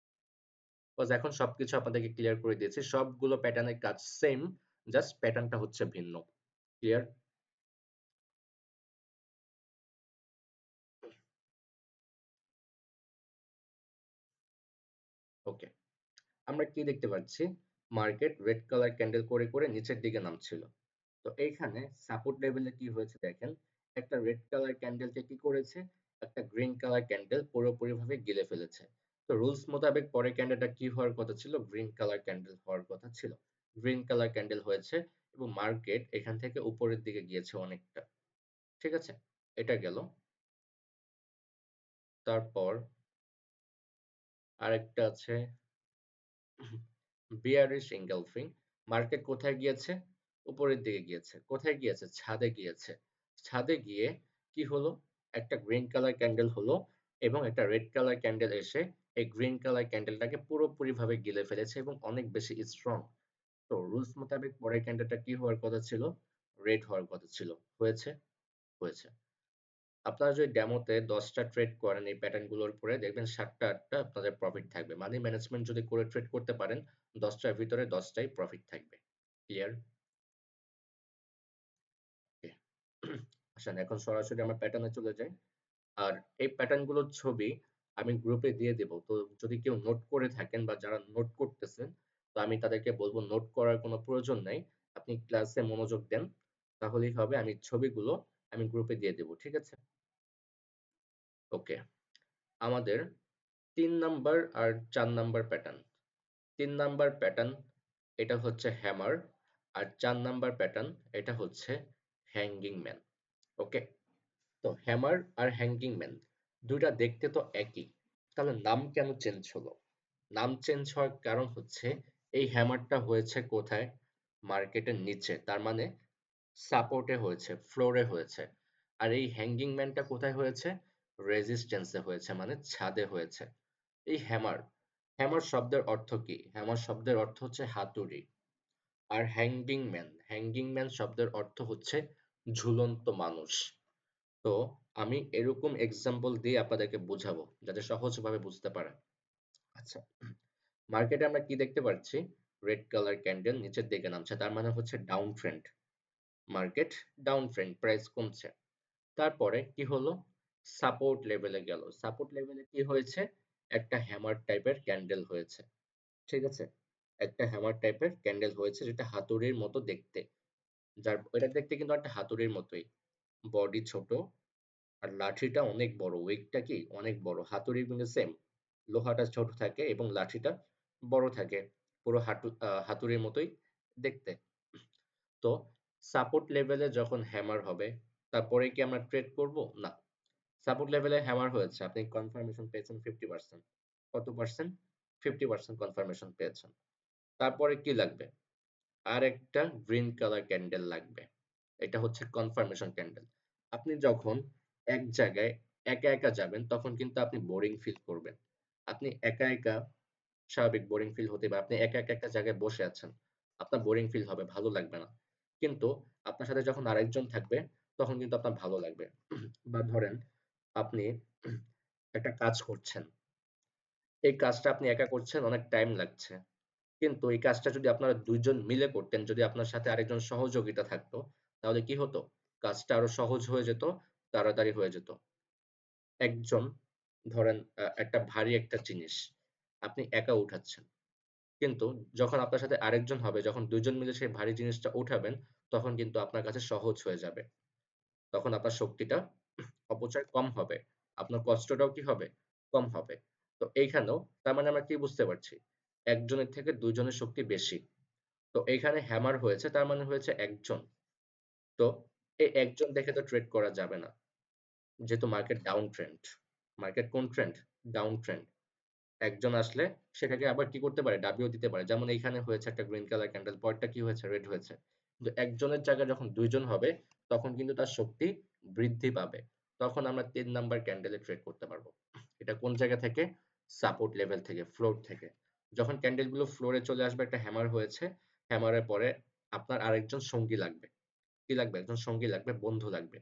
কজ এখন সবকিছু আপনাদেরকে ক্লিয়ার করে দিয়েছি, সবগুলো প্যাটার্নের কাজ সেম, জাস্ট প্যাটার্নটা হচ্ছে ভিন্ন। ক্লিয়ার? ওকে, আমরা কি দেখতে পাচ্ছি? মার্কেট রেড কালার ক্যান্ডেল করে করে নিচের দিকে নামছিল। তো এইখানে সাপোর্ট লেভেলে কি হয়েছে দেখেন, একটা রেড কালার ক্যান্ডেলকে কি করেছে, একটা গ্রিন কালার ক্যান্ডেল পুরোপুরিভাবে গিলে ফেলেছে। তো রুলস মোতাবেক পরের ক্যান্ডেলটা কি হওয়ার কথা ছিল? গ্রিন কালার ক্যান্ডেল হওয়ার কথা ছিল। গ্রিন কালার ক্যান্ডেল হয়েছে এবং মার্কেট এখান থেকে উপরের দিকে গিয়েছে অনেকটা। ঠিক আছে, এটা গেল। তারপর আরেকটা আছে বিয়ারিশ এঙ্গেলফিং। মার্কেট কোথায় গিয়েছে? উপরের দিকে গিয়েছে। কোথায় গিয়েছে? ছাদে গিয়েছে। ছাদে গিয়ে কি হলো? একটা গ্রিন কালার ক্যান্ডেল হলো এবং একটা রেড কালার ক্যান্ডেল এসে এই গ্রিন কালার ক্যান্ডেলটাকে পুরোপুরিভাবে গিলে ফেলেছে এবং অনেক বেশি স্ট্রং। তো রুলস মোতাবেক পরের ক্যান্ডেলটা কি হওয়ার কথা ছিল? রেড হওয়ার কথা ছিল। হয়েছে? হয়েছে। আপনারা যদি ডেমোতে 10টা ট্রেড করেন এই প্যাটার্ন গুলোর উপরে, দেখবেন 7টা 8টা আপনাদের প্রফিট থাকবে। মানি ম্যানেজমেন্ট যদি করে ট্রেড করতে পারেন, 10টার ভিতরে 10টাই প্রফিট থাকবে। ক্লিয়ার? ওকে। আসেন এখন সরাসরি আমরা প্যাটার্নে চলে যাই। আর এই প্যাটার্ন গুলোর ছবি আমি গ্রুপে দিয়ে দেব। তো যদি কেউ নোট করে থাকেন বা যারা নোট করতেছেন, তো আমি তাদেরকে বলবো নোট করার কোনো প্রয়োজন নাই। আপনি ক্লাসে মনোযোগ দেন। তাহলেই হবে। আমি ছবিগুলো আমি গ্রুপে দিয়ে দেব। ঠিক আছে? ওকে। আমাদের ৩ নাম্বার আর ৪ নাম্বার প্যাটার্ন। ৩ নাম্বার প্যাটার্ন এটা হচ্ছে হ্যামার, আর ৪ নাম্বার প্যাটার্ন এটা হচ্ছে হ্যাঙ্গিং ম্যান। ওকে? তো হ্যামার আর হ্যাঙ্গিং ম্যান ২ টা দেখতে তো একই। তাহলে নাম কেন চেঞ্জ হলো? নাম চেঞ্জ হওয়ার কারণ হচ্ছে এই হ্যামারটা হয়েছে কোথায়? মার্কেটের নিচে। তার মানে সাপোর্টে হয়েছে, ফ্লোরে হয়েছে। আর এই হ্যাঙ্গিং ম্যানটা কোথায় হয়েছে? রেজিস্ট্যান্সে হয়েছে, মানে ছাদে হয়েছে। এই হ্যামার, হ্যামার শব্দের অর্থ কি? হ্যামার শব্দের অর্থ হচ্ছে হাতুড়ি। আর হ্যাঙ্গিং ম্যান শব্দের অর্থ হচ্ছে ঝুলন্ত মানুষ। তো আমি এরকম এক্সাম্পল দিয়ে আপনাদেরকে বুঝাবো যাতে সহজভাবে বুঝতে পারেন। আচ্ছা, মার্কেটে আমরা কি দেখতে পাচ্ছি? রেড কালার ক্যান্ডেল নিচের দিকে নামছে, তার মানে হচ্ছে down trend. Market down trend, price কমছে। তারপরে কি হলো? সাপোর্ট লেভেলে গেল। সাপোর্ট লেভেলে কি হয়েছে? একটা হ্যামার টাইপের ক্যান্ডেল হয়েছে। ঠিক আছে? একটা হ্যামার টাইপের ক্যান্ডেল হয়েছে যেটা হাতুড়ির মতো দেখতে। এটা দেখতে কিন্তু একটা হাতুড়ির মতোই। বডি ছোট আর লাঠিটা অনেক বড়। ওয়েটটা কি? অনেক বড়। হাতুড়ি কিন্তু সেম। লোহাটা ছোট থাকে এবং লাঠিটা বড় থাকে। পুরো হাতুড়ির মতোই দেখতে। তো সাপোর্ট লেভেলে যখন হ্যামার হবে, তারপরে কি আমরা ট্রেড করব? না। সাপোর্ট লেভেলে হ্যামার হয়েছে। আপনি কনফার্মেশন পেয়েছেন 50%। কত পার্সেন্ট? 50% কনফার্মেশন পেয়েছেন। তারপরে কি লাগবে? আরেকটা গ্রিন কালার ক্যান্ডেল লাগবে। এটা হচ্ছে কনফার্মেশন ক্যান্ডেল। আপনি যখন এক জায়গায় একা একা যাবেন তখন কিন্তু আপনি বোরিং ফিল করবেন। আপনি একা একা স্বাভাবিক বোরিং ফিল হতে পারে। আপনি একা একা একটা জায়গায় বসে আছেন। আপনার বোরিং ফিল হবে, ভালো লাগবে না। কিন্তু আপনার সাথে যখন আরেকজন থাকবে তখন কিন্তু আপনার ভালো লাগবে। বা ধরেন আপনি একটা কাজ করছেন। এই কাজটা আপনি একা করছেন, অনেক টাইম লাগছে। কিন্তু এই কাজটা যদি আপনারা ২ জন মিলে করতেন, যদি আপনার সাথে আরেকজন সহযোগিতা থাকতো, তাহলে কি হতো? কাজটা আরো সহজ হয়ে যেত, তাড়াতাড়ি হয়ে যেত। একজন ধরেন একটা ভারী একটা জিনিস আপনি একা উঠাচ্ছেন। কিন্তু যখন আপনার সাথে আরেকজন হবে, যখন ২ জন মিলে সেই ভারী জিনিসটা উঠাবেন, তখন কিন্তু আপনার কাছে সহজ হয়ে যাবে। তখন আপনার শক্তিটা অপচয় কম হবে। আপনার কষ্টটাও কি হবে? কম হবে। তো এইখানেও তার মানে আমরা কি বুঝতে পারছি? একজনের থেকে ২ জনের শক্তি বেশি। তো এইখানে হ্যামার হয়েছে তার মানে হয়েছে একজন। তো এই একজন দেখে তো ট্রেড করা যাবে না। যেহেতু মার্কেট ডাউন ট্রেন্ড। মার্কেট কোন ট্রেন্ড? Down trend. একজন আসলে সেটাকে আবার কি করতে পারে? ডাবিও দিতে পারে। যেমন এইখানে হয়েছে একটা গ্রিন কালার ক্যান্ডেল, পরেরটা কি হয়েছে? রেড হয়েছে। কিন্তু একজনের জায়গায় যখন ২ জন হবে তখন কিন্তু তার শক্তি বৃদ্ধি পাবে। তখন আমরা ৩ নাম্বার ক্যান্ডেলে ট্রেড করতে পারবো। এটা কোন জায়গা থেকে? সাপোর্ট লেভেল থেকে, ফ্লোর থেকে। যখন ক্যান্ডেলগুলো ফ্লোরে চলে আসবে, একটা হ্যামার হয়েছে, হ্যামারের পরে আপনার আরেকজন সঙ্গী লাগবে। কি লাগবে? একজন সঙ্গী লাগবে, বন্ধু লাগবে।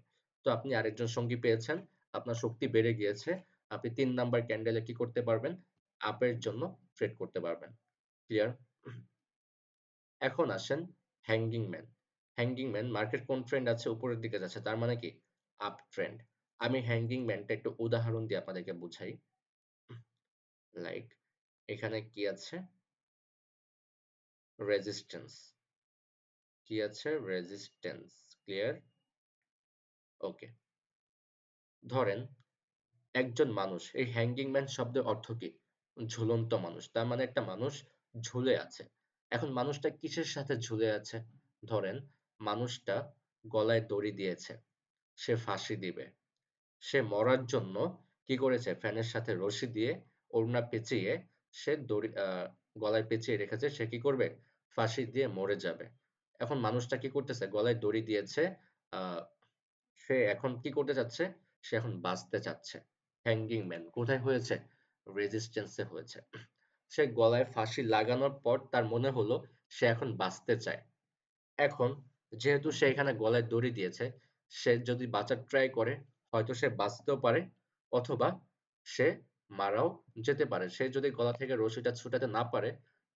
তো আপনি আরেকজন সঙ্গী পেয়েছেন, আপনার শক্তি বেড়ে গিয়েছে। আপনি ৩ নাম্বার ক্যান্ডেলে কি করতে পারবেন? আপের জন্য ট্রেড করতে পারবেন। ক্লিয়ার? এখন আসেন hanging man. Hanging man market কোন ট্রেন্ড আছে? উপরের দিকে যাচ্ছে। তার মানে কি? Up trend. আমি হ্যাঙ্গিং ম্যানটা একটু উদাহরণ দিয়ে আপনাদেরকে বুঝাই। লাইক এখানে কি আছে? রেজিস্ট্যান্স। কি আছে? রেজিস্ট্যান্স। ক্লিয়ার? ওকে। ধরেন একজন মানুষ, এই হ্যাঙ্গিং ম্যান শব্দের অর্থ কি? ঝুলন্ত মানুষ। তার মানে একটা মানুষ ঝুলে আছে। এখন মানুষটা কিসের সাথে ঝুলে আছে? ধরেন মানুষটা গলায় দড়ি দিয়েছে। সে ফাঁসি দিবে। সে মরার জন্য কি করেছে? ফ্যানের সাথে রশি দিয়ে ওড়না পেঁচিয়ে সে দড়ি গলায় পেঁচিয়ে রেখেছে। সে কি করবে? ফাঁসি দিয়ে মরে যাবে। এখন মানুষটা কি করতেছে? গলায় দড়ি দিয়েছে। আ সে এখন কি করতে চাচ্ছে? সে এখন বাঁচতে চাচ্ছে। হ্যাঙ্গিং ম্যান কোথায় হয়েছে? রেজিস্ট্যান্স এ হয়েছে। সে গলায় ফাঁসি লাগানোর পর তার মনে হলো সে এখন বাঁচতে চায়। এখন যেহেতু সে এখানে গলায় দড়ি দিয়েছে, সে যদি বাঁচার ট্রাই করে হয়তো সে বাঁচতেও পারে অথবা সে মারাও যেতে পারে। সে যদি গলা থেকে রশিটা ছুটাতে না পারে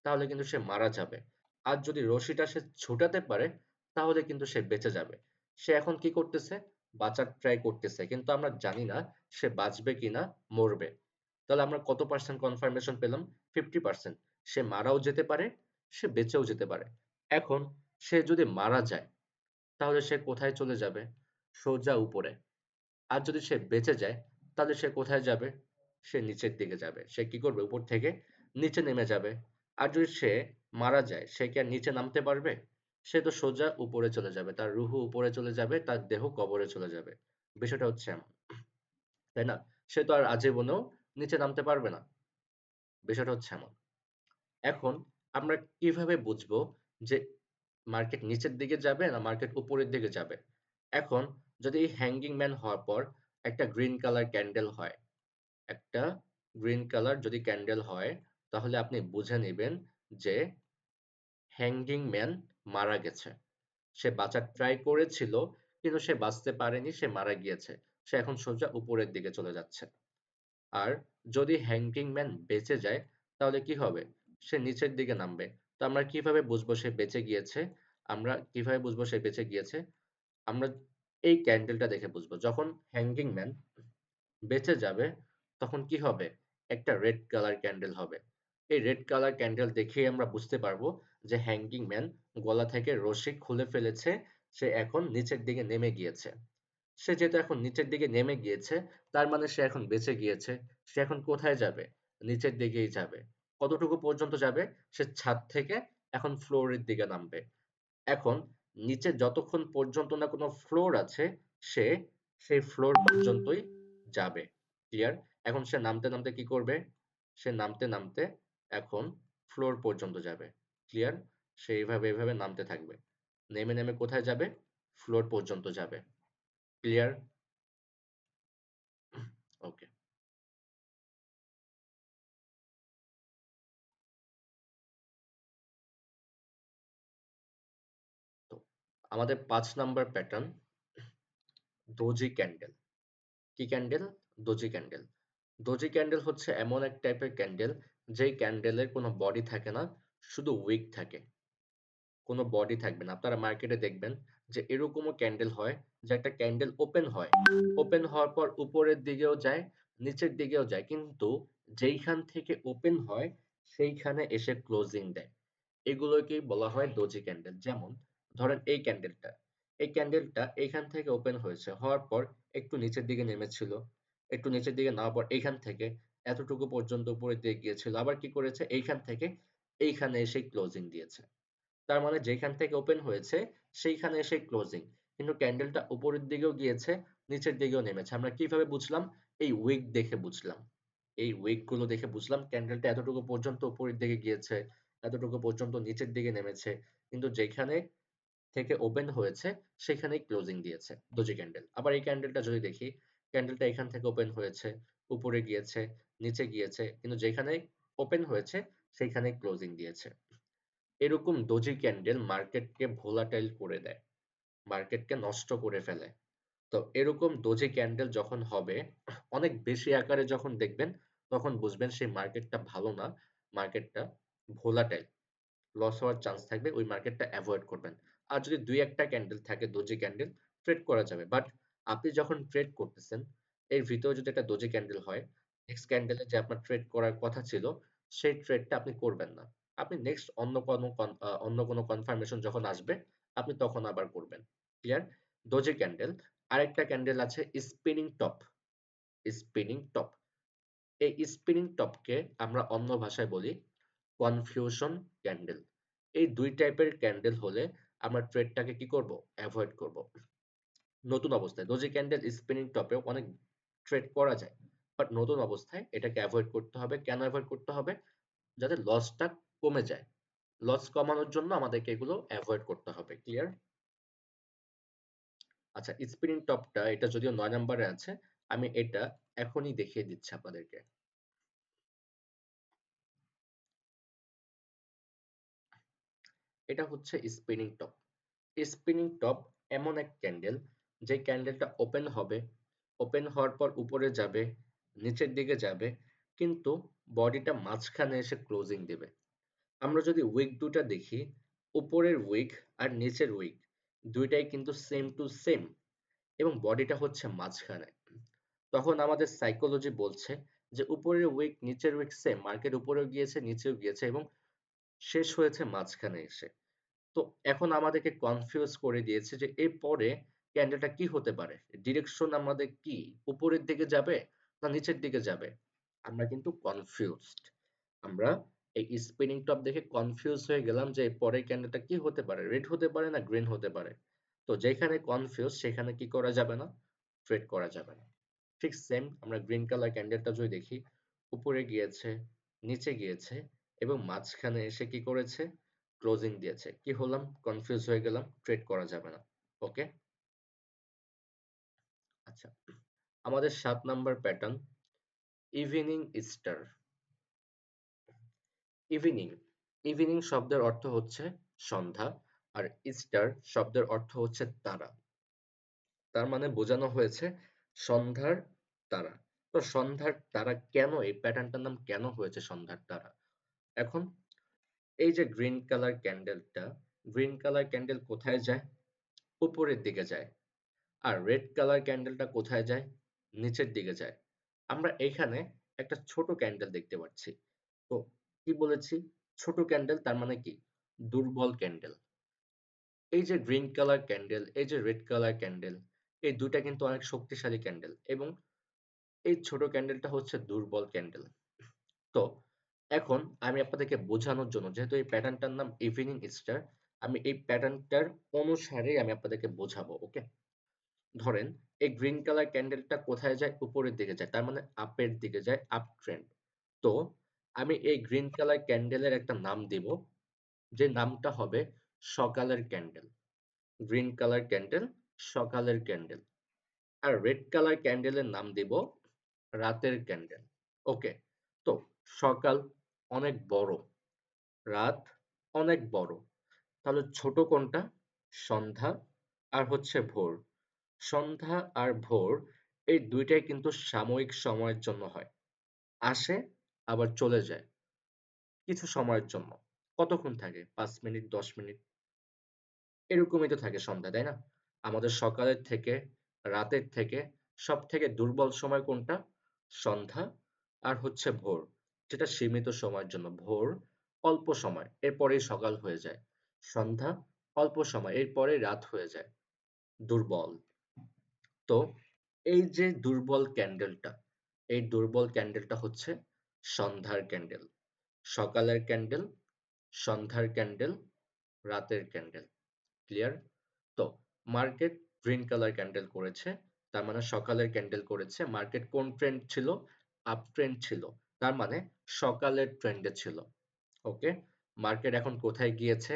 তাহলে কিন্তু সে মারা যাবে। আর যদি রশিটা সে ছুটাতে পারে তাহলে কিন্তু সে বেঁচে যাবে। সে এখন কি করতেছে? বাঁচার ট্রাই করতেছে। কিন্তু আমরা জানি না সে বাঁচবে কিনা মরবে। তাহলে আমরা কত পার্সেন্ট কনফার্মেশন পেলাম? 50%। সে মারাও যেতে পারে, সে বেঁচেও যেতে পারে। এখন সে যদি মারা যায় তাহলে সে কোথায় চলে যাবে? সোজা উপরে। আর যদি সে বেঁচে যায় তাহলে সে কোথায় যাবে? সে নিচের দিকে যাবে। সে কি করবে? উপর থেকে নিচে নেমে যাবে। আর যদি সে মারা যায় সে কি আর নিচে নামতে পারবে? সে তো সোজা উপরে চলে যাবে। তার রুহু উপরে চলে যাবে, তার দেহ কবরে চলে যাবে। বিষয়টা হচ্ছে এমন, তাই না? সে তো আর আজীবনেও নিচে নামতে পারবে না। বিষয়টা হচ্ছে এমন। এখন আমরা কিভাবে বুঝবো যে মার্কেট নিচের দিকে যাবে না মার্কেট উপরের দিকে যাবে? এখন যদি এই হ্যাঙ্গিং ম্যান হওয়ার পর একটা গ্রিন কালার ক্যান্ডেল হয়, একটা গ্রিন কালার যদি ক্যান্ডেল হয় তাহলে আপনি বুঝে নিবেন যে হ্যাঙ্গিং ম্যান মারা গেছে। সে বাঁচার ট্রাই করেছিল কিন্তু সে বাঁচতে পারেনি, সে মারা গিয়েছে। সে এখন সোজা উপরের দিকে চলে যাচ্ছে। আর যদি হ্যাঙ্গিং ম্যান বেঁচে যায় তাহলে কি হবে? সে নিচের দিকে নামবে। তো আমরা কিভাবে বুঝবো সে বেঁচে গিয়েছে? আমরা কিভাবে বুঝবো সে বেঁচে গিয়েছে? আমরা এই ক্যান্ডেলটা দেখে বুঝবো। যখন হ্যাঙ্গিং ম্যান বেঁচে যাবে তখন কি হবে? একটা রেড কালার ক্যান্ডেল হবে। এই রেড কালার ক্যান্ডেল দেখেই আমরা বুঝতে পারবো যে হ্যাঙ্গিং ম্যান গলা থেকে রশি খুলে ফেলেছে। সে এখন নিচের দিকে নেমে গিয়েছে। সে যেহেতু এখন নিচের দিকে নেমে গিয়েছে তার মানে সে এখন বেঁচে গিয়েছে। সে এখন কোথায় যাবে? নিচের দিকেই যাবে। কতটুকু পর্যন্ত যাবে? সে ছাদ থেকে এখন ফ্লোরের দিকে নামবে। এখন নিচে যতক্ষণ পর্যন্ত না কোনো ফ্লোর আছে সে সেই ফ্লোর পর্যন্তই যাবে। ক্লিয়ার? এখন সে নামতে, নামতে কি করবে? সে নামতে, নামতে এখন ফ্লোর পর্যন্ত যাবে। ক্লিয়ার? সে এভাবে, এভাবে নামতে থাকবে। নেমে, নেমে কোথায় যাবে? ফ্লোর পর্যন্ত যাবে। ক্লিয়ার? ওকে। তো আমাদের ৫ নাম্বার প্যাটার্ন দোজি ক্যান্ডেল। কি candle? Doji candle. Doji candle হচ্ছে এমন এক টাইপের ক্যান্ডেল যেই ক্যান্ডেলের কোনো বডি থাকে না, শুধু উইক থাকে। কোনো বডি থাকবে না। আপনারা মার্কেটে দেখবেন যে এরকমও ক্যান্ডেল হয় যে একটা ক্যান্ডেল ওপেন হয়। ওপেন হওয়ার পর উপরের দিকেও যায়, নিচের দিকেও যায়। কিন্তু যেইখান থেকে ওপেন হয় সেইখানে এসে ক্লোজিং দেয়। এগুলোকেই বলা হয় ডোজি ক্যান্ডেল। যেমন ধরেন এই ক্যান্ডেলটা। এই ক্যান্ডেলটা এইখান থেকে ওপেন হয়েছে। হওয়ার পর একটু নিচের দিকে নেমেছিল। একটু নিচের দিকে নামার পর এইখান থেকে এতটুকু পর্যন্ত উপরের দিকে গিয়েছিল। আবার কি করেছে? এইখান থেকে এইখানে এসে ক্লোজিং দিয়েছে। তার মানে যেখান থেকে ওপেন হয়েছে সেইখানে এসে ক্লোজিং। কিন্তু ক্যান্ডেলটা উপরের দিকেও গিয়েছে, নিচের দিকেও নেমেছে। আমরা কিভাবে বুঝলাম? এই উইক দেখে বুঝলাম। এই উইক গুলো দেখে বুঝলাম ক্যান্ডেলটা এতটুকু পর্যন্ত উপরের দিকে গিয়েছে, এতটুকু পর্যন্ত নিচের দিকে নেমেছে, কিন্তু যেখানে থেকে ওপেন হয়েছে সেখানেই ক্লোজিং দিয়েছে ডোজি ক্যান্ডেল। আবার এই ক্যান্ডেলটা যদি দেখি, ক্যান্ডেলটা এখান থেকে ওপেন হয়েছে, উপরে গিয়েছে, নিচে গিয়েছে, কিন্তু যেখানে ওপেন হয়েছে সেইখানেই ক্লোজিং দিয়েছে। এরকম ডোজি ক্যান্ডেল মার্কেটকে ভোলাটাইল করে দেয়, মার্কেটকে নষ্ট করে ফেলে। তো এরকম ডোজি ক্যান্ডেল যখন হবে, অনেক বেশি আকারে যখন দেখবেন, তখন বুঝবেন সেই মার্কেটটা ভালো না, মার্কেটটা ভোলাটাইল, লস হওয়ার চান্স থাকবে, ওই মার্কেটটা অ্যাভয়েড করবেন। আর যদি দুই একটা ক্যান্ডেল থাকে ডোজি ক্যান্ডেল, ট্রেড করা যাবে। বাট আপনি যখন ট্রেড করতেছেন, এর ভিতরে যদি একটা ডোজি ক্যান্ডেল হয়, নেক্সট ক্যান্ডেলে যে আপনার ট্রেড করার কথা ছিল, সেই ট্রেডটা আপনি করবেন না। আপনি নেক্সট অন্য কোনো কনফার্মেশন যখন আসবে, আপনি তখন আবার করবেন। ক্লিয়ার? Doji candle. আরেকটা ক্যান্ডেল আছে স্পিনিং টপ। স্পিনিং টপ, এই স্পিনিং টপকে আমরা অন্য ভাষায় বলি কনফিউশন ক্যান্ডেল। এই দুই টাইপের ক্যান্ডেল হলে আমরা ট্রেডটাকে কি করব? অ্যাভয়েড করব। নতুন অবস্থায় ডোজি ক্যান্ডেল স্পিনিং টপেও অনেক ট্রেড করা যায়, বাট নতুন অবস্থায় এটাকে অ্যাভয়েড করতে হবে। কেন অ্যাভয়েড করতে হবে? যাতে লসটা কমে যায়। লস কমানোর জন্য আমাদেরকে এগুলো অ্যাভয়েড করতে হবে। ক্লিয়ার? আচ্ছা, স্পিনিং টপটা এটা যদিও ৯ নাম্বারে আছে, আমি এটা এখনই দেখিয়ে দিচ্ছি আপনাদেরকে। এটা হচ্ছে স্পিনিং টপ। স্পিনিং টপ এমন এক ক্যান্ডেল, যে ক্যান্ডেলটা ওপেন হবে, ওপেন হওয়ার পর উপরে যাবে, নিচের দিকে যাবে, কিন্তু বডিটা মাঝখানে এসে ক্লোজিং দেবে। আমরা যদি উইক দুটা দেখি, উপরের উইক আর নিচের উইক দুইটাই কিন্তু সেম টু সেম, এবং বডিটা হচ্ছে মাঝখানে। তখন আমাদের সাইকোলজি বলছে যে উপরের উইক নিচের উইক সেম, মার্কেট উপরেও গিয়েছে নিচেও গিয়েছে এবং শেষ হয়েছে মাঝখানে এসে। তো এখন আমাদেরকে কনফিউজ করে দিয়েছে যে এরপরে ক্যান্ডেলটা কি হতে পারে? ডিরেকশন আমাদের কি? উপরের দিকে যাবে না নিচের দিকে যাবে? আমরা কিন্তু কনফিউজড। আমরা এই স্পিনিং টপ দেখে কনফিউজ হয়ে গেলাম যে এর পরের ক্যান্ডেলটা কি হতে পারে? রেড হতে পারে না গ্রিন হতে পারে। তো যেখানে কনফিউজ সেখানে কি করা যাবে না? ট্রেড করা যাবে না। ঠিক সেম আমরা গ্রিন কালার ক্যান্ডেলটা যদি দেখি, উপরে গিয়েছে, নিচে গিয়েছে এবং মাঝখানে এসে কি করেছে? ক্লোজিং দিয়েছে। কি হলাম? কনফিউজ হয়ে গেলাম। ট্রেড করা যাবে না। ওকে? আচ্ছা। আমাদের ৭ number pattern evening star. Evening, evening শব্দের অর্থ হচ্ছে সন্ধ্যা, আর স্টার শব্দের অর্থ হচ্ছে তারা। তার মানে বোঝানো হয়েছে সন্ধ্যার তারা। তো সন্ধ্যার তারা কেন, এই প্যাটার্নটার নাম কেন হয়েছে সন্ধ্যার তারা? এখন এই যে গ্রিন কালার ক্যান্ডেলটা, গ্রিন কালার ক্যান্ডেল কোথায় যায়? উপরের দিকে যায়। আর রেড কালার ক্যান্ডেলটা কোথায় যায়? নিচের দিকে যায়। আমরা এখানে একটা ছোট ক্যান্ডেল দেখতে পাচ্ছি। তো কি বলেছি? ছোট ক্যান্ডেল তার মানে কি? দুর্বল ক্যান্ডেল। এই যে গ্রিন কালার ক্যান্ডেল, এই যে রেড কালার ক্যান্ডেল, এই ২ টা কিন্তু অনেক শক্তিশালী ক্যান্ডেল এবং এই ছোট ক্যান্ডেলটা হচ্ছে দুর্বল ক্যান্ডেল। তো এখন আমি আপনাদেরকে বোঝানোর জন্য, যেহেতু এই প্যাটার্নটার নাম ইভিনিং স্টার, আমি এই প্যাটার্নটার অনুসারেই আমি আপনাদেরকে বোঝাবো। ওকে? ধরেন এই গ্রিন কালার ক্যান্ডেলটা কোথায় যায়? উপরের দিকে যায়। তার মানে আপের দিকে যায়, আপ ট্রেন্ড। তো আমি এই গ্রিন কালার ক্যান্ডেলের একটা নাম দিব, যে নামটা হবে সকালের ক্যান্ডেল। গ্রিন কালার ক্যান্ডেল, সকালের ক্যান্ডেল। আর রেড কালার ক্যান্ডেলের নাম দিব রাতের ক্যান্ডেল। ওকে? তো সকাল অনেক বড়, রাত অনেক বড়। তাহলে ছোট কোনটা? সন্ধ্যা আর হচ্ছে ভোর। সন্ধ্যা আর ভোর এই ২ টাই কিন্তু সাময়িক সময়ের জন্য হয়। আসে আবার চলে যায় কিছু সময়ের জন্য। কতক্ষণ থাকে? ৫ মিনিট, ১০ মিনিট, এরকমই তো থাকে সন্ধ্যা, তাই না? আমাদের সকালের থেকে, রাতের থেকে সবথেকে দুর্বল সময় কোনটা? সন্ধ্যা আর হচ্ছে ভোর। যেটা সীমিত সময়ের জন্য। ভোর অল্প সময়, এরপরেই সকাল হয়ে যায়। সন্ধ্যা অল্প সময়, এরপরেই রাত হয়ে যায়। দুর্বল। তো এই যে দুর্বল ক্যান্ডেলটা, এই দুর্বল ক্যান্ডেলটা হচ্ছে সন্ধ্যার ক্যান্ডেল। সকালের ক্যান্ডেল, সন্ধ্যার ক্যান্ডেল, রাতের ক্যান্ডেল। ক্লিয়ার? তো মার্কেট গ্রিন কালার ক্যান্ডেল করেছে, তার মানে সকালের ক্যান্ডেল করেছে। মার্কেট কোন ট্রেন্ড ছিল? আপ ট্রেন্ড ছিল, তার মানে সকালের ট্রেন্ডে ছিল। ওকে, মার্কেট এখন কোথায় গিয়েছে?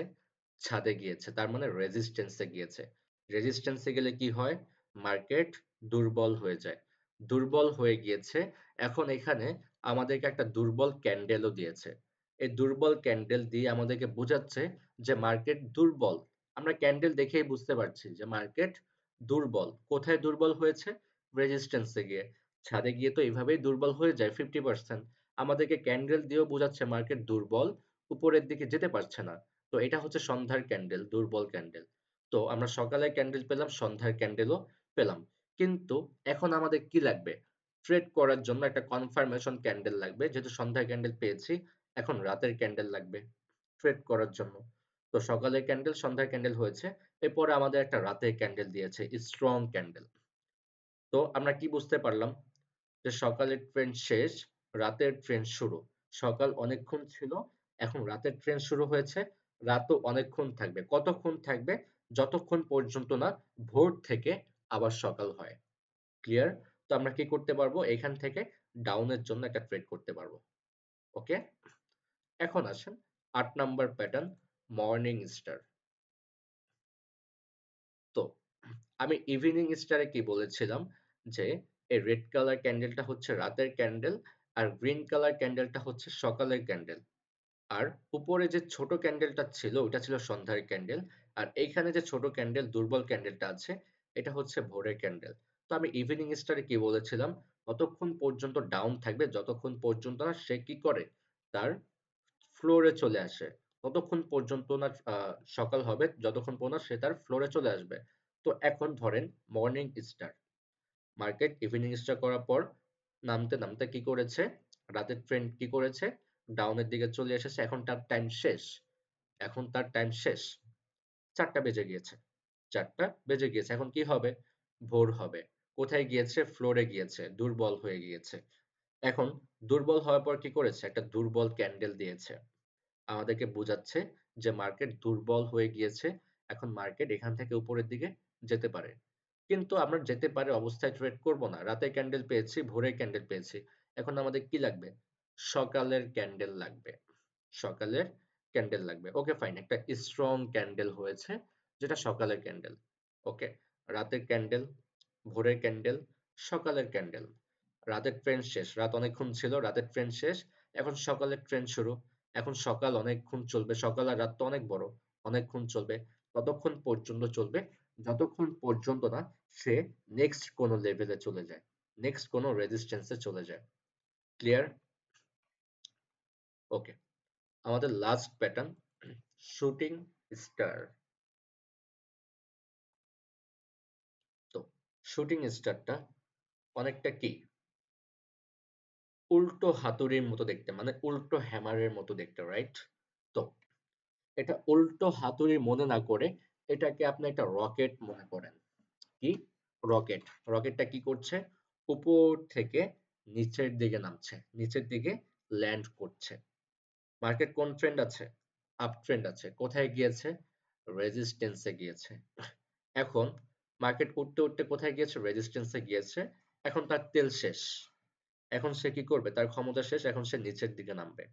ছাদে গিয়েছে, তার মানে রেজিস্ট্যান্সে গিয়েছে। রেজিস্ট্যান্সে গেলে কি হয়? মার্কেট দুর্বল হয়ে যায়। দুর্বল হয়ে গিয়েছে। এখন এখানে আমাদেরকে একটা দুর্বল ক্যান্ডেলও দিয়েছে। এই দুর্বল ক্যান্ডেল দিয়ে আমাদেরকে বোঝাচ্ছে যে মার্কেট দুর্বল। আমরা ক্যান্ডেল দেখেই বুঝতে পারছি যে মার্কেট দুর্বল। কোথায় দুর্বল হয়েছে? রেজিস্ট্যান্সে গিয়ে। ছাদে গিয়ে তো এভাবেই দুর্বল হয়ে যায় 50%। আমাদেরকে ক্যান্ডেল দিয়েও বোঝাচ্ছে মার্কেট দুর্বল, উপরের দিকে যেতে পারছে না। তো এটা হচ্ছে সন্ধ্যার ক্যান্ডেল, দুর্বল ক্যান্ডেল। তো আমরা সকালের ক্যান্ডেল পেলাম, সন্ধ্যার ক্যান্ডেলও পেলাম। কিন্তু এখন আমাদের কি লাগবে? ট্রেড করার জন্য একটা কনফার্মেশন ক্যান্ডেল লাগবে। যেহেতু সন্ধ্যার ক্যান্ডেল পেয়েছি, এখন রাতের ক্যান্ডেল লাগবে ট্রেড করার জন্য। তো সকালের ক্যান্ডেল, সন্ধ্যার ক্যান্ডেল হয়েছে। এরপরে আমাদের একটা রাতের ক্যান্ডেল দিয়েছে, স্ট্রং ক্যান্ডেল। তো আমরা কি বুঝতে পারলাম? যে সকালের ট্রেন্ড শেষ, রাতের ট্রেন্ড শুরু। সকাল অনেকক্ষণ ছিল, এখন রাতের ট্রেন্ড শুরু হয়েছে। রাতও অনেকক্ষণ থাকবে। কতক্ষণ থাকবে? যতক্ষণ পর্যন্ত না ভোর থেকে আবার সকাল হয়। ক্লিয়ার? তো আমরা কি করতে পারবো? এখান থেকে ডাউনের জন্য একটা ট্রেড করতে পারবো। ওকে, এখন আসেন ৮ নাম্বার প্যাটার্ন, মর্নিং স্টার। তো আমি ইভিনিং স্টারে কি বলেছিলাম? যে এই রেড কালার ক্যান্ডেলটা হচ্ছে রাতের ক্যান্ডেল, আর গ্রিন কালার ক্যান্ডেলটা হচ্ছে সকালের ক্যান্ডেল। আর উপরে যে ছোট ক্যান্ডেলটা ছিল ওটা ছিল সন্ধ্যার ক্যান্ডেল। আর এইখানে যে ছোট ক্যান্ডেল, দুর্বল ক্যান্ডেলটা আছে, এটা হচ্ছে ভোরের ক্যান্ডেল। তো আমি ইভিনিং স্টারে কি বলেছিলাম? ততক্ষণ পর্যন্ত ডাউন থাকবে যতক্ষণ পর্যন্ত না সে কি করে, তার ফ্লোরে চলে আসে। ততক্ষণ পর্যন্ত না সকাল হবে, যতক্ষণ পর্যন্ত সে তার ফ্লোরে চলে আসবে। তো এখন ধরেন morning star, market evening star করার পর নামতে নামতে কি করেছে? রাতের ট্রেন্ড কি করেছে? ডাউনের দিকে চলে এসেছে। এখন তার টাইম শেষ। এখন তার টাইম শেষ। ৪টা বেজে গিয়েছে। ৪টা বেজে গিয়েছে। এখন কি হবে? ভোর হবে। কোথায় গিয়েছে? ফ্লোরে গিয়েছে। দুর্বল হয়ে গিয়েছে। এখন দুর্বল হওয়ার পর কি করেছে? একটা দুর্বল ক্যান্ডেল দিয়েছে। আমাদেরকে বোঝাচ্ছে যে মার্কেট দুর্বল হয়ে গিয়েছে। এখন মার্কেট এখান থেকে উপরের দিকে যেতে পারে। কিন্তু আমরা যেতে পারে অবস্থায় ট্রেড করব না। রাতের ক্যান্ডেল পেয়েছি, ভোরের ক্যান্ডেল পেয়েছি। এখন আমাদের কি লাগবে? সকালের ক্যান্ডেল লাগবে। সকালের ক্যান্ডেল লাগবে। Okay fine. একটা স্ট্রং ক্যান্ডেল হয়েছে, যেটা সকালের ক্যান্ডেল। ওকে। রাতের ক্যান্ডেল, ভোরের ক্যান্ডেল, সকালের ক্যান্ডেল। রাতের ট্রেন্ড শেষ। রাত অনেকক্ষণ ছিল, রাতের ট্রেন্ড শেষ। এখন সকালের ট্রেন্ড শুরু। এখন সকাল অনেকক্ষণ চলবে। সকাল আর রাত তো অনেক বড়। অনেকক্ষণ চলবে। ততক্ষণ পর্যন্ত চলবে যতক্ষণ পর্যন্ত না সে নেক্সট কোনো লেভেলে চলে যায়। নেক্সট কোনো রেজিস্ট্যান্সে চলে যায়। ক্লিয়ার? ওকে। আমাদের লাস্ট প্যাটার্ন, শুটিং স্টার। তো শুটিং স্টারটা অনেকটা কি উল্টো হাতুড়ির মতো দেখতে, মানে উল্টো হ্যামারের মতো দেখতে, রাইট? তো এটা উল্টো হাতুড়ি মনে না করে এটাকে আপনি একটা রকেট মনে করেন। কি? রকেট। রকেটটা কি করছে? উপর থেকে নিচের দিকে নামছে, নিচের দিকে ল্যান্ড করছে। মার্কেট কোন ট্রেন্ড আছে? আপ ট্রেন্ড আছে। কোথায় গিয়েছে? রেজিস্ট্যান্সে গিয়েছে। এখন মার্কেট উঠতে উঠতে কোথায় গিয়েছে? রেজিস্ট্যান্সে গিয়েছে। এখন তার তেল শেষ। এখন সে কি করবে? তার ক্ষমতা শেষ। এখন সে নিচের দিকে নামবে।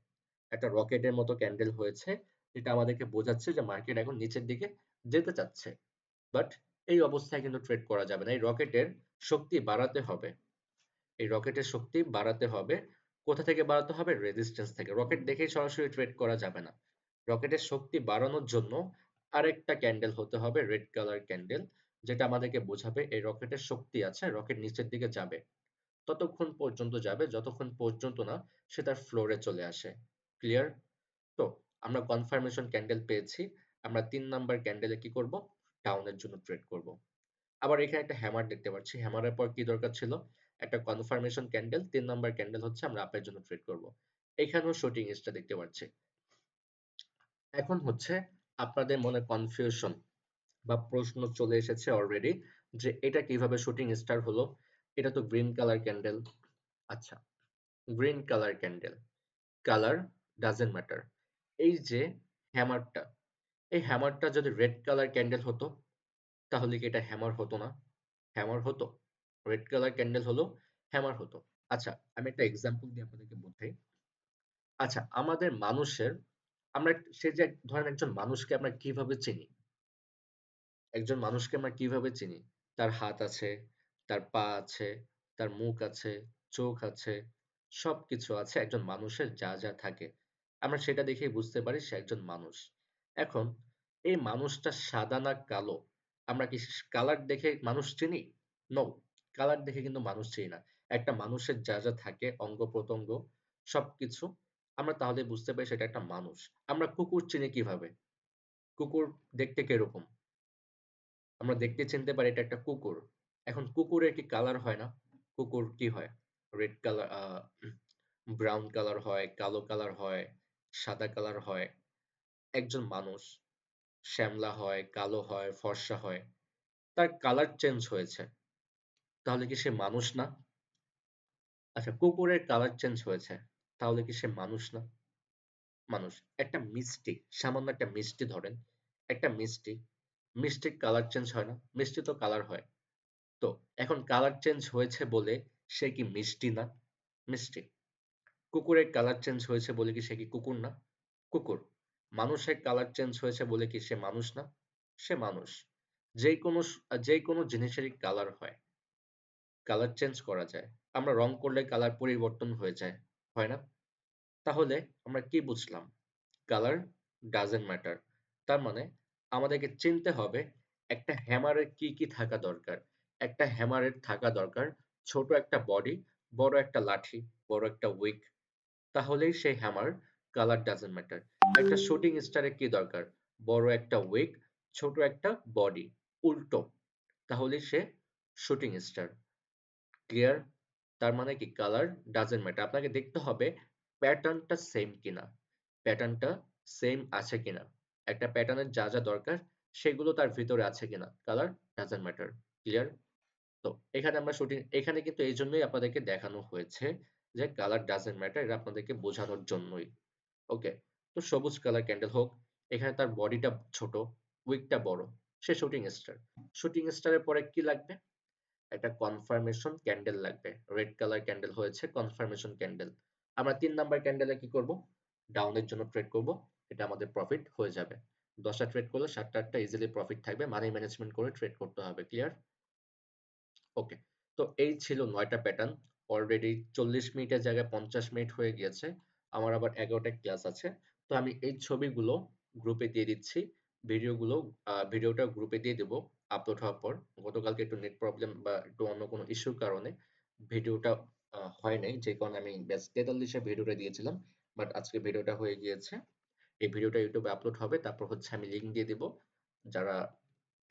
একটা রকেটের মতো ক্যান্ডেল হয়েছে, যেটা আমাদেরকে বোঝাচ্ছে যে মার্কেট এখন নিচের দিকে যেতে চাচ্ছে। বাট এই অবস্থায় কিন্তু ট্রেড করা যাবে না। এই রকেটের শক্তি বাড়াতে হবে। এই রকেটের শক্তি বাড়াতে হবে। কোথা থেকে বাড়াতে হবে? রেজিস্ট্যান্স থেকে। রকেট দেখেই সরাসরি ট্রেড করা যাবে না। রকেটের শক্তি বাড়ানোর জন্য আরেকটা ক্যান্ডেল হতে হবে, রেড কালার ক্যান্ডেল, যেটা আমাদেরকে বোঝাবে এই রকেটের শক্তি আছে, রকেট নিচের দিকে যাবে। ততক্ষণ পর্যন্ত যাবে যতক্ষণ পর্যন্ত না সে তার ফ্লোরে চলে আসে। ক্লিয়ার? তো আমরা কনফার্মেশন ক্যান্ডেল পেয়েছি। আমরা ৩ নাম্বার ক্যান্ডেলে কি করব? ডাউনের জন্য ট্রেড করব। আবার এখানে একটা হ্যামার দেখতে পাচ্ছি। হ্যামারের পর কি দরকার ছিল? একটা কনফার্মেশন ক্যান্ডেল। ৩ নাম্বার ক্যান্ডেল হচ্ছে আমরা আপের জন্য ট্রেড করব। এখানেও শুটিং স্টার দেখতে পাচ্ছি। এখন হচ্ছে আপনাদের মনে কনফিউশন বা প্রশ্ন চলে এসেছে অলরেডি, যে এটা কিভাবে শুটিং স্টার হলো? এটা তো গ্রিন কালার ক্যান্ডেল। আচ্ছা, green colour candle, colour doesn't matter. এই যে হ্যামারটা, এই হ্যামারটা যদি রেড কালার ক্যান্ডেল হতো, তাহলে কি এটা হ্যামার হতো না? হ্যামার হতো। রেড কালার ক্যান্ডেল হলো হ্যামার হতো। আচ্ছা, আমি একটা এক্সাম্পল দিয়ে আপনাদেরকে বোঝাই। আচ্ছা, আমাদের মানুষের আমরা সে যে ধরেন একজন মানুষকে আমরা কিভাবে চিনি? একজন মানুষকে আমরা কিভাবে চিনি? তার হাত আছে, তার পা আছে, তার মুখ আছে, চোখ আছে, সবকিছু আছে একজন মানুষের যা, যা থাকে। আমরা সেটা দেখেই বুঝতে পারি সে একজন মানুষ। এখন এই মানুষটা সাদা না কালো? আমরা কি কালার দেখে মানুষ চিনি? নো। কালার দেখে কিন্তু মানুষ চিনি না। একটা মানুষের যা, যা থাকে অঙ্গ-প্রত্যঙ্গ সবকিছু আমরা তাহলে বুঝতে পারি সেটা একটা মানুষ। আমরা কুকুর চিনি কিভাবে? কুকুর দেখতে কিরকম? আমরা দেখতে চিনতে পারি এটা একটা কুকুর। এখন কুকুরের কি কালার হয় না? কুকুর কি হয়? রেড কালার ব্রাউন কালার হয়, কালো কালার হয়, সাদা কালার হয়। একজন মানুষ শ্যামলা হয়, কালো হয়, ফর্সা হয়। তার কালার চেঞ্জ হয়েছে। তাহলে কি সে মানুষ না? আচ্ছা, কুকুরের কালার চেঞ্জ হয়েছে। তাহলে কি সে মানুষ না? মানুষ। একটা মিষ্টি, সামান্য একটা মিষ্টি ধরেন। একটা মিষ্টি, মিষ্টির কালার চেঞ্জ হয় না? মিষ্টি তো কালার হয়। তো এখন কালার চেঞ্জ হয়েছে বলে সে কি মিষ্টি না? মিষ্টি। কুকুরের কালার চেঞ্জ হয়েছে বলে কি সে কি কুকুর না? কুকুর। মানুষের কালার চেঞ্জ হয়েছে বলে কি সে মানুষ না? সে মানুষ। যেকোনো জিনিসেরই কালার হয়। কালার চেঞ্জ করা যায়। আমরা রং করলে কালার পরিবর্তন হয়ে যায়। হয় না? তাহলে আমরা কি বুঝলাম? Colour doesn't matter. তার মানে আমাদেরকে চিনতে হবে একটা হ্যামারের কি, কি থাকা দরকার। একটা হ্যামারের থাকা দরকার ছোট একটা বডি, বড় একটা লাঠি, বড় একটা উইক। তাহলেই সেই হ্যামার কালার ডাজন্ট ম্যাটার। একটা শুটিং স্টারের কি দরকার? বড় একটা উইক, ছোট একটা বডি, উল্টো। তাহলেই সে শুটিং স্টার। ক্লিয়ার? তার মানে কি কালার ডাজন্ট ম্যাটার। আপনাকে দেখতে হবে প্যাটার্নটা সেম কিনা। প্যাটার্নটা সেম আছে কিনা। একটা প্যাটার্নের যা, যা দরকার সেগুলো তার ভিতরে আছে কিনা। Colour doesn't matter. ক্লিয়ার? তো এখানে কিন্তু এইজন্যই আপনাদেরকে দেখানো হয়েছে যে কালার ডাজন্ট ম্যাটার এটা আপনাদেরকে বোঝানোর জন্যই। ওকে? তো সবুজ কালার ক্যান্ডেল হোক, এখানে তার বডিটা ছোট, উইকটা বড়। সে শুটিং স্টার। শুটিং স্টারের পরে কি লাগবে? একটা কনফার্মেশন ক্যান্ডেল লাগবে। রেড কালার ক্যান্ডেল হয়েছে কনফার্মেশন ক্যান্ডেল। আমরা ৩ নাম্বার ক্যান্ডেলে কি করব? ডাউনের জন্য ট্রেড করব। এটা আমাদের প্রফিট হয়ে যাবে। ১০ টা ট্রেড করলে ৭ টা ৮ টা ইজিলি প্রফিট থাকবে। মানি ম্যানেজমেন্ট করে ট্রেড করতে হবে। ক্লিয়ার? ওকে। তো এই ছিল ৯ টা প্যাটার্ন। অলরেডি ৪০ মিনিটের জায়গায় ৫০ মিনিট হয়ে গিয়েছে। আমার আবার ১১ টা ক্লাস আছে। তো আমি এই ছবিগুলো গ্রুপে দিয়ে দিচ্ছি। ভিডিওটা গ্রুপে দিয়ে দেব আপলোড হওয়ার পর। গতকালকে একটু নেট প্রবলেম বা একটু অন্য কোনো ইস্যুর কারণে ভিডিওটা হয় নাই। যে কারণে আমি ব্যাস ৪৩ এ ভিডিওটা দিয়েছিলাম। বাট আজকে ভিডিওটা হয়ে গিয়েছে। এই ভিডিওটা YouTube এ আপলোড হবে। তারপর হচ্ছে আমি লিংক দিয়ে দিব। যারা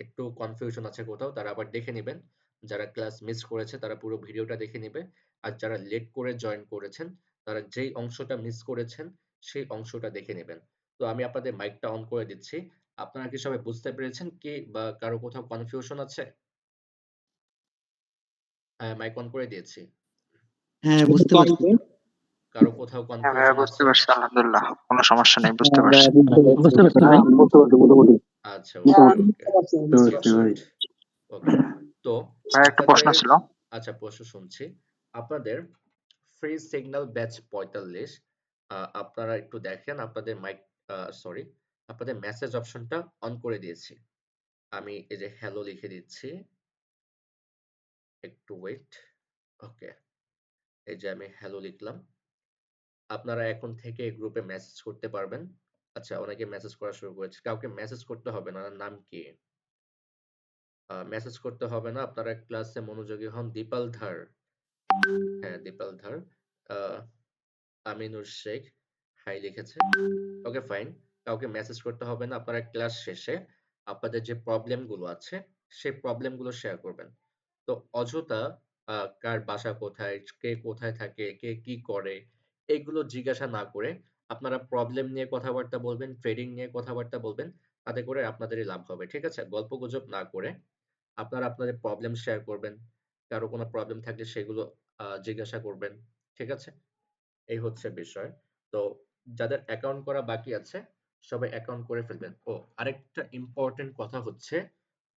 একটু কনফিউশন আছে কোথাও তারা আবার দেখে নিবেন। যারা ক্লাস মিস করেছে তারা পুরো ভিডিওটা দেখে নিবে। আর যারা লেট করে জয়েন করেছেন তারা যেই অংশটা মিস করেছেন সেই অংশটা দেখে নিবেন। তো আমি আপনাদের মাইকটা অন করে দিচ্ছি। আপনারা কি সবাই বুঝতে পেরেছেন কি বা কারো কোথাও কনফিউশন আছে? হ্যাঁ, মাইক অন করে দিয়েছি। হ্যাঁ, বুঝতে পারছি। কারো কোথাও হ্যাঁ ভাইয়া কনফিউশন বুঝতে আছে? পারছি, আলহামদুলিল্লাহ কোনো সমস্যা নেই, বুঝতে হ্যাঁ, পারছি। বুঝতে পারছেন ভাই? আচ্ছা, ওকে, বুঝতে ওকে। গুড, পারছি ভাই। গুড। ওকে। তো ভাইয়া একটা প্রশ্ন আপনাদের ছিল। আচ্ছা, প্রশ্ন শুনছি। আপনাদের ফ্রি সিগন্যাল ব্যাচ ৪৫ আপনারা একটু দেখেন আপনাদের সরি, আপনাদের মেসেজ অপশনটা অন করে দিয়েছি। আমি এই যে হ্যালো লিখে দিচ্ছি। একটু ওয়েট। ওকে। এই যে আমি হ্যালো লিখলাম। আপনারা এখন থেকে গ্রুপে মেসেজ করতে পারবেন। আচ্ছা, অনেকে মেসেজ করা শুরু করেছে। কাউকে মেসেজ করতে হবে না। নাম কি? মেসেজ করতে হবে না। আপনারা ক্লাসে মনোযোগী হন। দীপাল ধার। হ্যাঁ, দীপাল ধার। আ আমিনুর শেখ হাই লিখেছে। ওকে, ফাইন। কাউকে মেসেজ করতে হবে না। আপনারা ক্লাস শেষে আপনাদের যে প্রবলেম গুলো আছে সেই প্রবলেম গুলো শেয়ার করবেন। তো অযথা কার বাসা কোথায়, কে কোথায় থাকে, কে কি করে এগুলো জিজ্ঞাসা না করে আপনারা প্রবলেম নিয়ে কথাবার্তা বলবেন, ট্রেডিং নিয়ে কথাবার্তা বলবেন। তাতে করে আপনাদেরই লাভ হবে। ঠিক আছে? গল্পগুজব না করে আপনারা আপনাদের প্রবলেম শেয়ার করবেন। কারো কোনো প্রবলেম থাকলে সেগুলো জিজ্ঞাসা করবেন। ঠিক আছে? এই হচ্ছে বিষয়। তো যাদের অ্যাকাউন্ট করা বাকি আছে সবাই অ্যাকাউন্ট করে ফেলবেন। ও আরেকটা ইম্পোর্টেন্ট কথা হচ্ছে,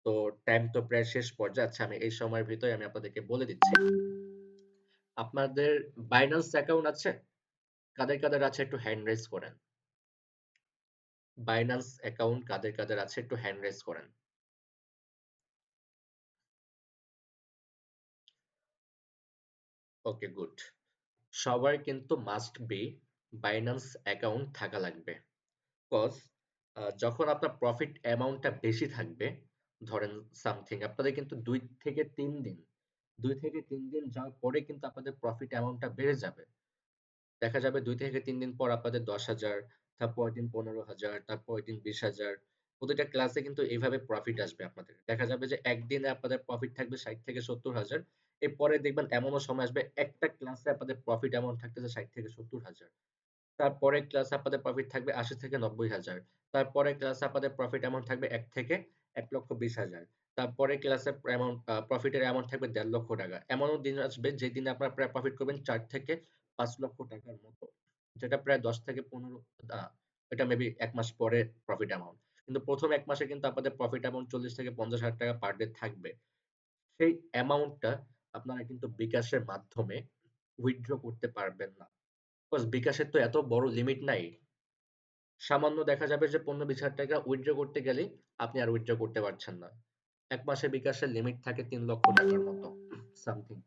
তো টাইম তো প্রায় শেষ পর্যায়ে। আচ্ছা, আমি এই সময়ের ভিতরে আমি আপনাদেরকে বলে দিচ্ছি। আপনাদের বাইন্যান্স অ্যাকাউন্ট আছে? কাদের কাদের আছে একটু হ্যান্ড রেজ করেন। বাইন্যান্স অ্যাকাউন্ট কাদের কাদের আছে একটু হ্যান্ড রেজ করেন। ওকে, গুড। সবার কিন্তু মাস্ট বি বাইন্যান্স অ্যাকাউন্ট থাকা লাগবে। কজ যখন আপনার প্রফিট অ্যামাউন্টটা বেশি থাকবে, ধরেন সামথিং আপনাদের কিন্তু 2 থেকে 3 দিন যাওয়ার পরে কিন্তু আপনাদের প্রফিট অ্যামাউন্টটা বেড়ে যাবে। দেখা যাবে 2 থেকে 3 দিন পর আপনাদের 10,000, তারপরের দিন 15,000, তারপরের দিন 20,000। প্রতিটা ক্লাসে কিন্তু এইভাবে প্রফিট আসবে আপনাদের। দেখা যাবে যে একদিনে আপনাদের প্রফিট থাকবে 60 থেকে 70,000। এরপরে দেখবেন এমনও সময় আসবে একটা ক্লাসে আপনাদের প্রফিট অ্যামাউন্ট থাকতেছে 60 থেকে 70,000। তারপরের ক্লাসে আপনাদের প্রফিট থাকবে 80 থেকে 90,000। তারপরের ক্লাসে আপনাদের প্রফিট অ্যামাউন্ট থাকবে 1 থেকে 1,20,000। তারপরের ক্লাসে অ্যামাউন্ট প্রফিটের অ্যামাউন্ট থাকবে 1.5 লক্ষ টাকা। এমনও দিন আসবে যেদিনে আপনারা প্রায় প্রফিট করবেন 4 থেকে 5 লক্ষ টাকার মতো। যেটা প্রায় 10 থেকে 15 আ এটা মেবি 1 মাস পরে প্রফিট অ্যামাউন্ট। কিন্তু ১ম ১ মাসে কিন্তু আপনাদের প্রফিট অ্যামাউন্ট 40 থেকে 50,000 টাকা পার ডে থাকবে। সেই অ্যামাউন্টটা আপনারা কিন্তু বিকাশের মাধ্যমে উইথড্র করতে পারবেন না। বিকজ বিকাশের তো এত বড় লিমিট নাই। সামান্য দেখা যাবে যে 15-20 হাজার টাকা উইথড্র করতে গেলেই আপনি আর উইথড্র করতে পারছেন না। 1 মাসে বিকাশের লিমিট থাকে 3 লক্ষ টাকার মতো সামথিং।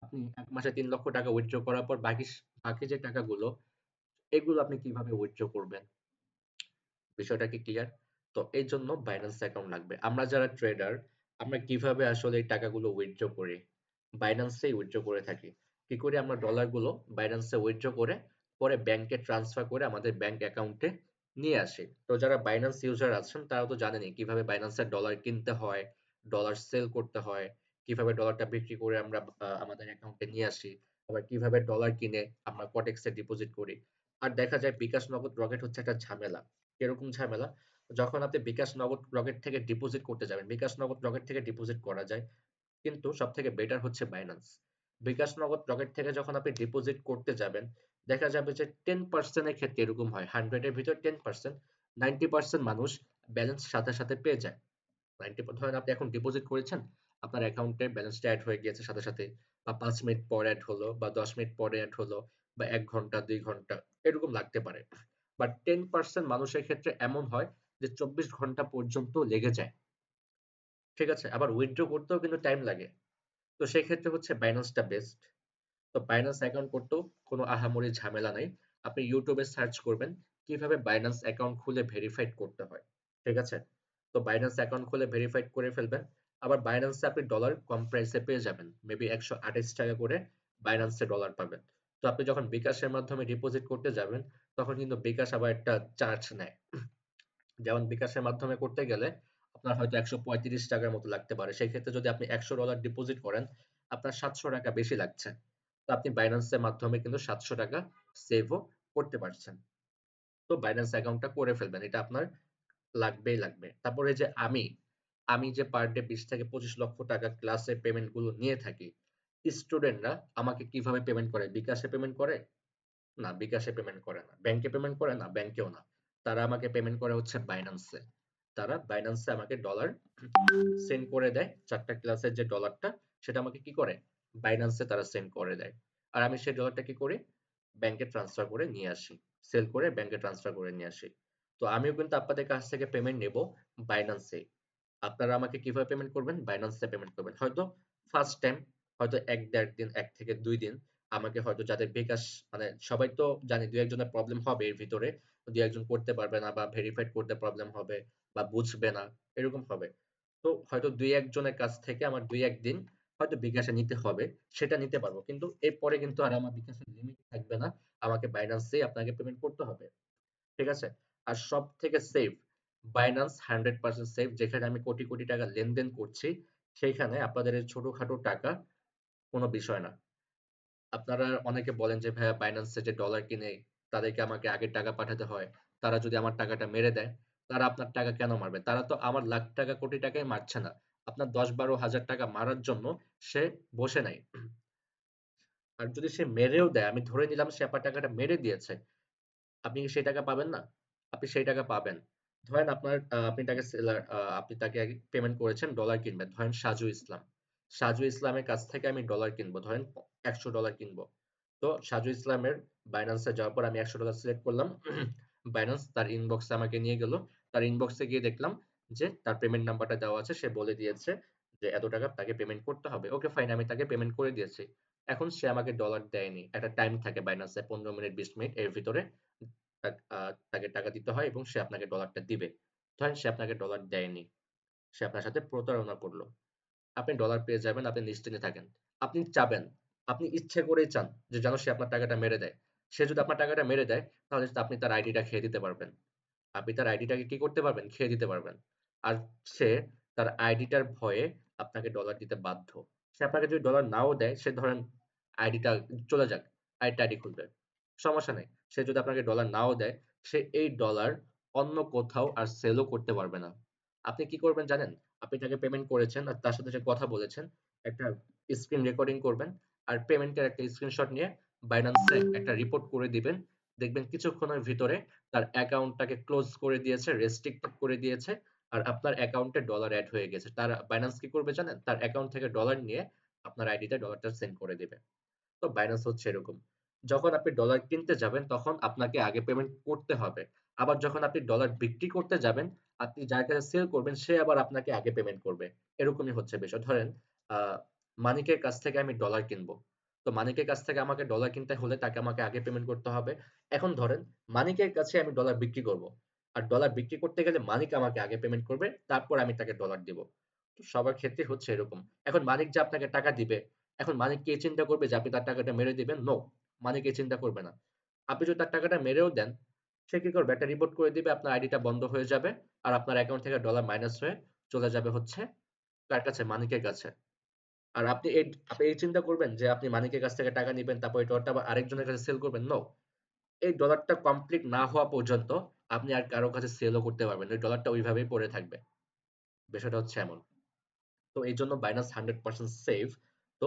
আপনি 1 মাসে 3 লক্ষ টাকা উইথড্র করার পর বাকি যে টাকাগুলো এগুলো আপনি কিভাবে উইথড্র করবেন? বিষয়টা কি ক্লিয়ার? তো এর জন্য বাইন্যান্স অ্যাকাউন্ট লাগবে। আমরা যারা ট্রেডার আমরা কিভাবে আসলে এই টাকাগুলো উইথড্র করি? বাইন্যান্সেই উইথড্র করে থাকি। কি করি আমরা ডলারগুলো বাইন্যান্সে উইথড্র করে পরে ব্যাংকে ট্রান্সফার করে আমাদের ব্যাংক অ্যাকাউন্টে নিয়ে আসি। তো যারা বাইন্যান্স ইউজার আছেন তারা তো জানেনই কিভাবে বাইন্যান্সে ডলার কিনতে হয়, ডলার সেল করতে হয়, কিভাবে ডলারটা বিক্রি করে আমরা আমাদের অ্যাকাউন্টে নিয়ে আসি, আবার কিভাবে ডলার কিনে আমরা কটেক্সে ডিপোজিট করি। আর দেখা যায় বিকাশ নগদ রকেট হচ্ছে একটা ঝামেলা। কিরকম ঝামেলা? যখন আপনি বিকাশ নগদ রকেট থেকে ডিপোজিট করতে যাবেন, বিকাশ নগদ রকেট থেকে ডিপোজিট করা যায়। কিন্তু সবথেকে বেটার হচ্ছে বাইন্যান্স। বিকাশ নগদ রকেট থেকে যখন আপনি ডিপোজিট করতে যাবেন, দেখা যাবে যে 10% এর ক্ষেত্রে এরকম হয়। 100 এর ভিতর 10%, 90% মানুষ ব্যালেন্স সাথে, সাথে পেয়ে যায়। 90 ধরেন আপনি এখন ডিপোজিট করেছেন, আপনার অ্যাকাউন্টে ব্যালেন্সটা এড হয়ে গিয়েছে সাথে, সাথে বা ৫ মিনিট পর এড হলো বা ১০ মিনিট পরে এড হলো বা ১ ঘন্টা ২ ঘন্টা এরকম লাগতে পারে। বাট 10% মানুষের ক্ষেত্রে এমন হয় যে ২৪ ঘন্টা পর্যন্ত লেগে যায়। ঠিক আছে? আবার উইথড্র করতেও কিন্তু টাইম লাগে। তো সেক্ষেত্রে হচ্ছে বাইন্যান্সটা বেস্ট। তো বাইন্যান্স অ্যাকাউন্ট করতেও কোনো আহামরি ঝামেলা নাই। আপনি ইউটিউবে সার্চ করবেন কিভাবে বাইন্যান্স অ্যাকাউন্ট খুলে ভেরিফাইড করতে হয়। ঠিক আছে? তো বাইন্যান্স অ্যাকাউন্ট খুলে ভেরিফাইড করে ফেলবেন। আবার বাইন্যান্সে আপনি ডলার কম প্রাইসে পেয়ে যাবেন। মেবি ৳১২৮ করে বাইন্যান্সে ডলার পাবেন। তো আপনি যখন বিকাশের মাধ্যমে ডিপোজিট করতে যাবেন, তখন কিন্তু বিকাশ আবার একটা চার্জ নেয়। যেমন বিকাশের মাধ্যমে করতে গেলে আপনার হয়তো ৳১৩৫ মতো লাগতে পারে। সেক্ষেত্রে যদি আপনি $১০০ ডিপোজিট করেন, আপনার ৳৭০০ বেশি লাগছে। তো আপনি বাইন্যান্সের মাধ্যমে কিন্তু ৳৭০০ সেভও করতে পারছেন। তো বাইন্যান্স অ্যাকাউন্টটা করে ফেলবেন। এটা আপনার লাগবেই লাগবে। তারপরে যে আমি যে পার ডে ২০ থেকে ২৫ লক্ষ টাকা ক্লাসের পেমেন্ট গুলো নিয়ে থাকি, স্টুডেন্টরা আমাকে কিভাবে পেমেন্ট করে? বিকাশে পেমেন্ট করে? না, বিকাশে পেমেন্ট করে না। ব্যাংকে পেমেন্ট করে? না, ব্যাংকেও না। তারা আমাকে পেমেন্ট করে হচ্ছে বাইন্যান্সে। তারা বাইন্যান্সে আমাকে ডলার সেন্ড করে দেয়। ৪ টা ক্লাসের যে ডলারটা সেটা আমাকে কি করে? বাইন্যান্সে তারা সেন্ড করে দেয়। আর আমি সেই ডলারটা কি করি? ব্যাংকে ট্রান্সফার করে নিয়ে আসি। সেল করে ব্যাংকে ট্রান্সফার করে নিয়ে আসি। তো আমিও কিন্তু আপনাদের কাছ থেকে পেমেন্ট নেব বাইন্যান্সেই। আপনারা আমাকে কিভাবে পেমেন্ট করবেন? বাইন্যান্সে পেমেন্ট করবেন। হয়তো ফার্স্ট টাইম হয়তো ১-১.৫ দিন, ১ থেকে ২ দিন আমাকে হয়তো যাদের বিকাশ মানে সবাই তো জানি ২-১ জনের প্রবলেম হবে এর ভিতরে। ২-১ জন করতে পারবে না বা ভেরিফাইড করতে প্রবলেম হবে বা বুঝবে না, এরকম হবে। তো হয়তো ২-১ জনের কাছ থেকে আমার ২-১ দিন হয়তো বিকাশে নিতে হবে, সেটা নিতে পারবো। কিন্তু এরপরে কিন্তু আর আমার বিকাশের লিমিট থাকবে না। আমাকে বাইন্যান্সেই আপনাকে পেমেন্ট করতে হবে। ঠিক আছে? আর সবথেকে সেফ বাইন্যান্স 100% সেফ, যেখানে আমি কোটি, কোটি টাকা লেনদেন করছি, সেইখানে আপনাদের এই ছোটখাটো টাকা কোনো বিষয় না। আপনারা অনেকে বলেন যে ভাইয়া বাইন্যান্সে যে ডলার কিনে তাদেরকে আমাকে আগে টাকা পাঠাতে হয়। তারা যদি আমার টাকাটা মেরে দেয়, তারা আপনার টাকা কেন মারবে? তারা তো আমার লাখ টাকা কোটি টাকাই মারছে না। আপনার ১০-১২ হাজার টাকা মারার জন্য সে বসে নাই। আর যদি সে মেরেও দেয়, আমি ধরে নিলাম সে আপনার টাকাটা মেরে দিয়েছে। আপনি কি সেই টাকা পাবেন না? আপনি সেই টাকা পাবেন। ধরেন আপনার আপনি তাকে পেমেন্ট করেছেন ডলার কিনবেন। ধরেন সাজু ইসলাম। সাজু ইসলামের কাছ থেকে আমি ডলার কিনবো, ধরেন $100 কিনবো। তো সাজু ইসলামের বাইন্যান্সে যাওয়ার পর আমি $100 সিলেক্ট করলাম। বাইন্যান্স তার ইনবক্সে আমাকে নিয়ে গেল। তার ইনবক্সে গিয়ে দেখলাম যে তার পেমেন্ট নাম্বারটা দেওয়া আছে, সে বলে দিয়েছে যে এত টাকা তাকে পেমেন্ট করতে হবে। ওকে ফাইন, আমি তাকে পেমেন্ট করে দিয়েছি। এখন সে আমাকে ডলার দেয়নি। একটা টাইম থাকে বাইন্যান্সে 15 মিনিট 20 মিনিট এর ভিতরে তাকে টাকা দিতে হয় এবং সে আপনাকে ডলারটা দিবে। ধরেন সে আপনাকে ডলার দেয়নি, সে আপনার সাথে প্রতারণা করলো। আপনি ডলার পেয়ে যাবেন, আপনি নিশ্চিন্তে থাকেন। আপনি চাবেন, আপনি ইচ্ছে করেই চান যে যেন সে আপনার টাকাটা মেরে দেয়। সে যদি আপনার টাকাটা মেরে দেয় তাহলে আপনি তার আইডিটা খেয়ে দিতে পারবেন। আপনি তার আইডিটাকে কি করতে পারবেন? খেয়ে দিতে পারবেন। আর সে তার আইডিটার ভয়ে আপনাকে ডলার দিতে বাধ্য। সে আপনাকে যদি ডলার নাও দেয়, সে ধরেন আইডিটা চলে যাক, আরেকটা আইডি খুলবে। সমস্যা নেই। সে যদি আপনাকে ডলার নাও দেয়, সে এই ডলার অন্য কোথাও আর সেলও করতে পারবে না। আপনি কি করবেন জানেন? আপনি তাকে পেমেন্ট করেছেন আর তার সাথে যে কথা বলেছেন, একটা স্ক্রিন রেকর্ডিং করবেন আর পেমেন্টের একটা স্ক্রিনশট নিয়ে বাইন্যান্সে একটা রিপোর্ট করে দিবেন। দেখবেন কিছুক্ষণের ভিতরে তার অ্যাকাউন্টটাকে ক্লোজ করে দিয়েছে, রেস্ট্রিক্টেড করে দিয়েছে আর আপনার অ্যাকাউন্টে ডলার এড হয়ে গেছে। তার বাইন্যান্স কি করবে জানেন? তার অ্যাকাউন্ট থেকে ডলার নিয়ে আপনার আইডিতে ডলারটা সেন্ড করে দিবে। তো বাইন্যান্স হচ্ছে এরকম। যখন আপনি ডলার কিনতে যাবেন তখন আপনাকে আগে পেমেন্ট করতে হবে। আবার যখন আপনি ডলার বিক্রি করতে যাবেন, আপনি যার কাছে সেল করবেন সে আবার আপনাকে আগে পেমেন্ট করবে। এরকমই হচ্ছে বিষয়। ধরেন আ মানিকের কাছ থেকে আমি ডলার কিনবো। তো মানিকের কাছ থেকে আমাকে ডলার কিনতে হলে তাকে আমাকে আগে পেমেন্ট করতে হবে। এখন ধরেন মানিকের কাছে আমি ডলার বিক্রি করব। আর ডলার বিক্রি করতে গেলে মানিক আমাকে আগে পেমেন্ট করবে, তারপর আমি তাকে ডলার দিব। তো সবার ক্ষেত্রেই হচ্ছে এরকম। এখন মানিক যে আপনাকে টাকা দিবে, এখন মানিক কি এই চিন্তা করবে যে আপনি তার টাকাটা মেরে দিবেন? নো, মানিক এই চিন্তা করবে না। আপনি যদি তার টাকাটা মেরেও দেন, সে কি করবে? একটা রিপোর্ট করে দিবে, আপনার আইডিটা বন্ধ হয়ে যাবে। আর আপনার অ্যাকাউন্ট থেকে ডলার মাইনাস হয়ে চলে যাবে হচ্ছে কার কাছে? মানিকের কাছে। আর আপনি এই চিন্তা করবেন যে আপনি মানিকের কাছ থেকে টাকা নিবেন, তারপর এই ডলারটা আবার আরেকজনের কাছে সেল করবেন? নো। এই ডলারটা কমপ্লিট না হওয়া পর্যন্ত আপনি আর কারো কাছে সেলও করতে পারবেন না। ওই ডলারটা ওইভাবেই পড়ে থাকবে। বিষয়টা হচ্ছে এমন। তো এইজন্য বাইন্যান্স 100% সেফ। তো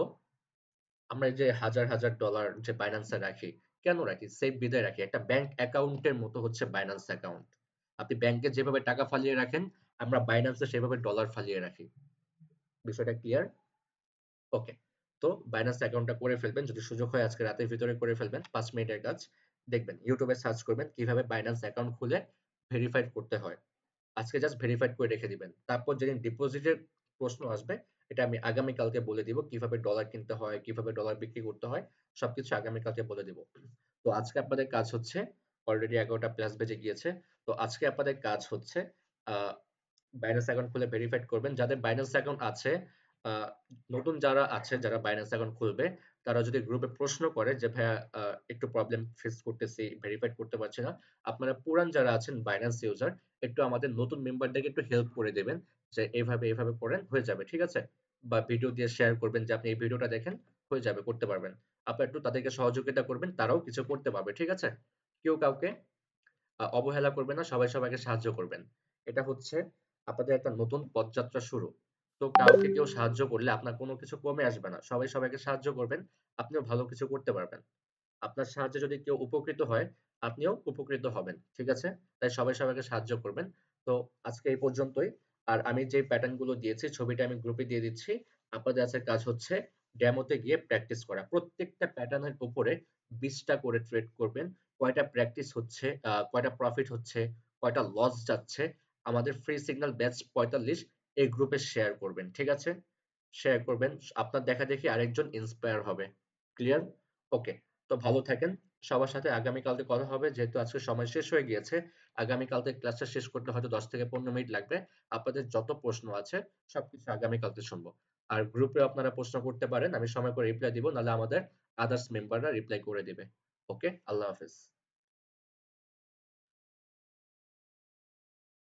আমরা এই যে হাজার হাজার ডলার যে বাইন্যান্সে রাখি, কেন রাখি? সেফ বিধায় রাখি। একটা ব্যাংক অ্যাকাউন্টের মতো হচ্ছে বাইন্যান্স অ্যাকাউন্ট। আপনি ব্যাংকে যেভাবে টাকা ফালিয়ে রাখেন, আমরা বাইন্যান্সে সেভাবে ডলার ফালিয়ে রাখি। বিষয়টা ক্লিয়ার? ওকে। তো বাইন্যান্স অ্যাকাউন্টটা করে ফেলবেন। যদি সুযোগ হয় আজকে রাতের ভিতরে করে ফেলবেন। ৫ মিনিটের কাজ। দেখবেন ইউটিউবে সার্চ করবেন কিভাবে বাইন্যান্স অ্যাকাউন্ট খুলে ভেরিফাইড করতে হয়। আজকে জাস্ট ভেরিফাইড করে রেখে দিবেন। তারপর যেদিন ডিপোজিটের প্রশ্ন আসবে, এটা আমি আগামীকালকে বলে দিব কিভাবে ডলার কিনতে হয়, কিভাবে ডলার বিক্রি করতে হয়, সবকিছু আগামীকালকে বলে দিব। তো আজকে আপনাদের কাজ হচ্ছে, অলরেডি 11টা প্লাস বেজে গিয়েছে। তো আজকে আপনাদের কাজ হচ্ছে আ বাইন্যান্স অ্যাকাউন্ট খুলে ভেরিফাইড করবেন। যাদের বাইন্যান্স অ্যাকাউন্ট আছে, আ নতুন যারা আছে যারা বাইন্যান্স অ্যাকাউন্ট খুলবে, তারা যদি গ্রুপে প্রশ্ন করে যে ভাইয়া একটু প্রবলেম ফেস করতেছি, ভেরিফাইড করতে পারছি না। আপনারা পুরান যারা আছেন বাইন্যান্স ইউজার, একটু আমাদের নতুন মেম্বারদেরকে একটু হেল্প করে দিবেন যে এভাবে করেন হয়ে যাবে। ঠিক আছে? বা ভিডিও দিয়ে শেয়ার করবেন যে আপনি এই ভিডিওটা দেখেন, হয়ে যাবে, করতে পারবেন। আপনারা একটু তাদেরকে সহযোগিতা করবেন, তারাও কিছু করতে পারবে। ঠিক আছে? কেউ কাউকে অবহেলা করবেন না, সবাই সবাইকে সাহায্য করবেন। এটা হচ্ছে আপনাদের একটা নতুন পথযাত্রা শুরু। তো কাউকে কেউ সাহায্য করলে আপনার কোনো কিছু কমে আসবে না। সবাই সবাইকে সাহায্য করবেন, আপনিও ভালো কিছু করতে পারবেন। আপনার সাহায্যে যদি কেউ উপকৃত হয়, আপনিও উপকৃত হবেন। ঠিক আছে? তাই সবাই সবাইকে সাহায্য করবেন। তো আজকে এই পর্যন্তই। আর আমি যে প্যাটার্ন গুলো দিয়েছি ছবিটা আমি গ্রুপে দিয়ে দিচ্ছি। আপনাদের আজকের কাজ হচ্ছে ডেমোতে গিয়ে প্র্যাকটিস করা। প্রত্যেকটা প্যাটার্নের উপরে ২০ টা করে ট্রেড করবেন। কয়টা প্র্যাকটিস হচ্ছে, কয়টা প্রফিট হচ্ছে, কয়টা লস যাচ্ছে, আমাদের ফ্রি সিগন্যাল ব্যাচ ৪৫ এই গ্রুপে শেয়ার করবেন। ঠিক আছে? শেয়ার করবেন। আপনার দেখাদেখি আরেকজন ইন্সপায়ার হবে। ক্লিয়ার? ওকে। তো ভালো থাকেন। সবার সাথে আগামীকালকে কথা হবে। যেহেতু আজকে সময় শেষ হয়ে গিয়েছে, আগামীকালকে ক্লাসটা শেষ করতে হয়তো ১০ থেকে ১৫ মিনিট লাগবে। আপনাদের যত প্রশ্ন আছে সবকিছু আগামীকালকে শুনবো। আর গ্রুপে আপনারা প্রশ্ন করতে পারেন। আমি সময় করে রিপ্লাই দিব। নাহলে আমাদের আদার্স মেম্বাররা রিপ্লাই করে দিবে। ওকে? আল্লাহ হাফেজ।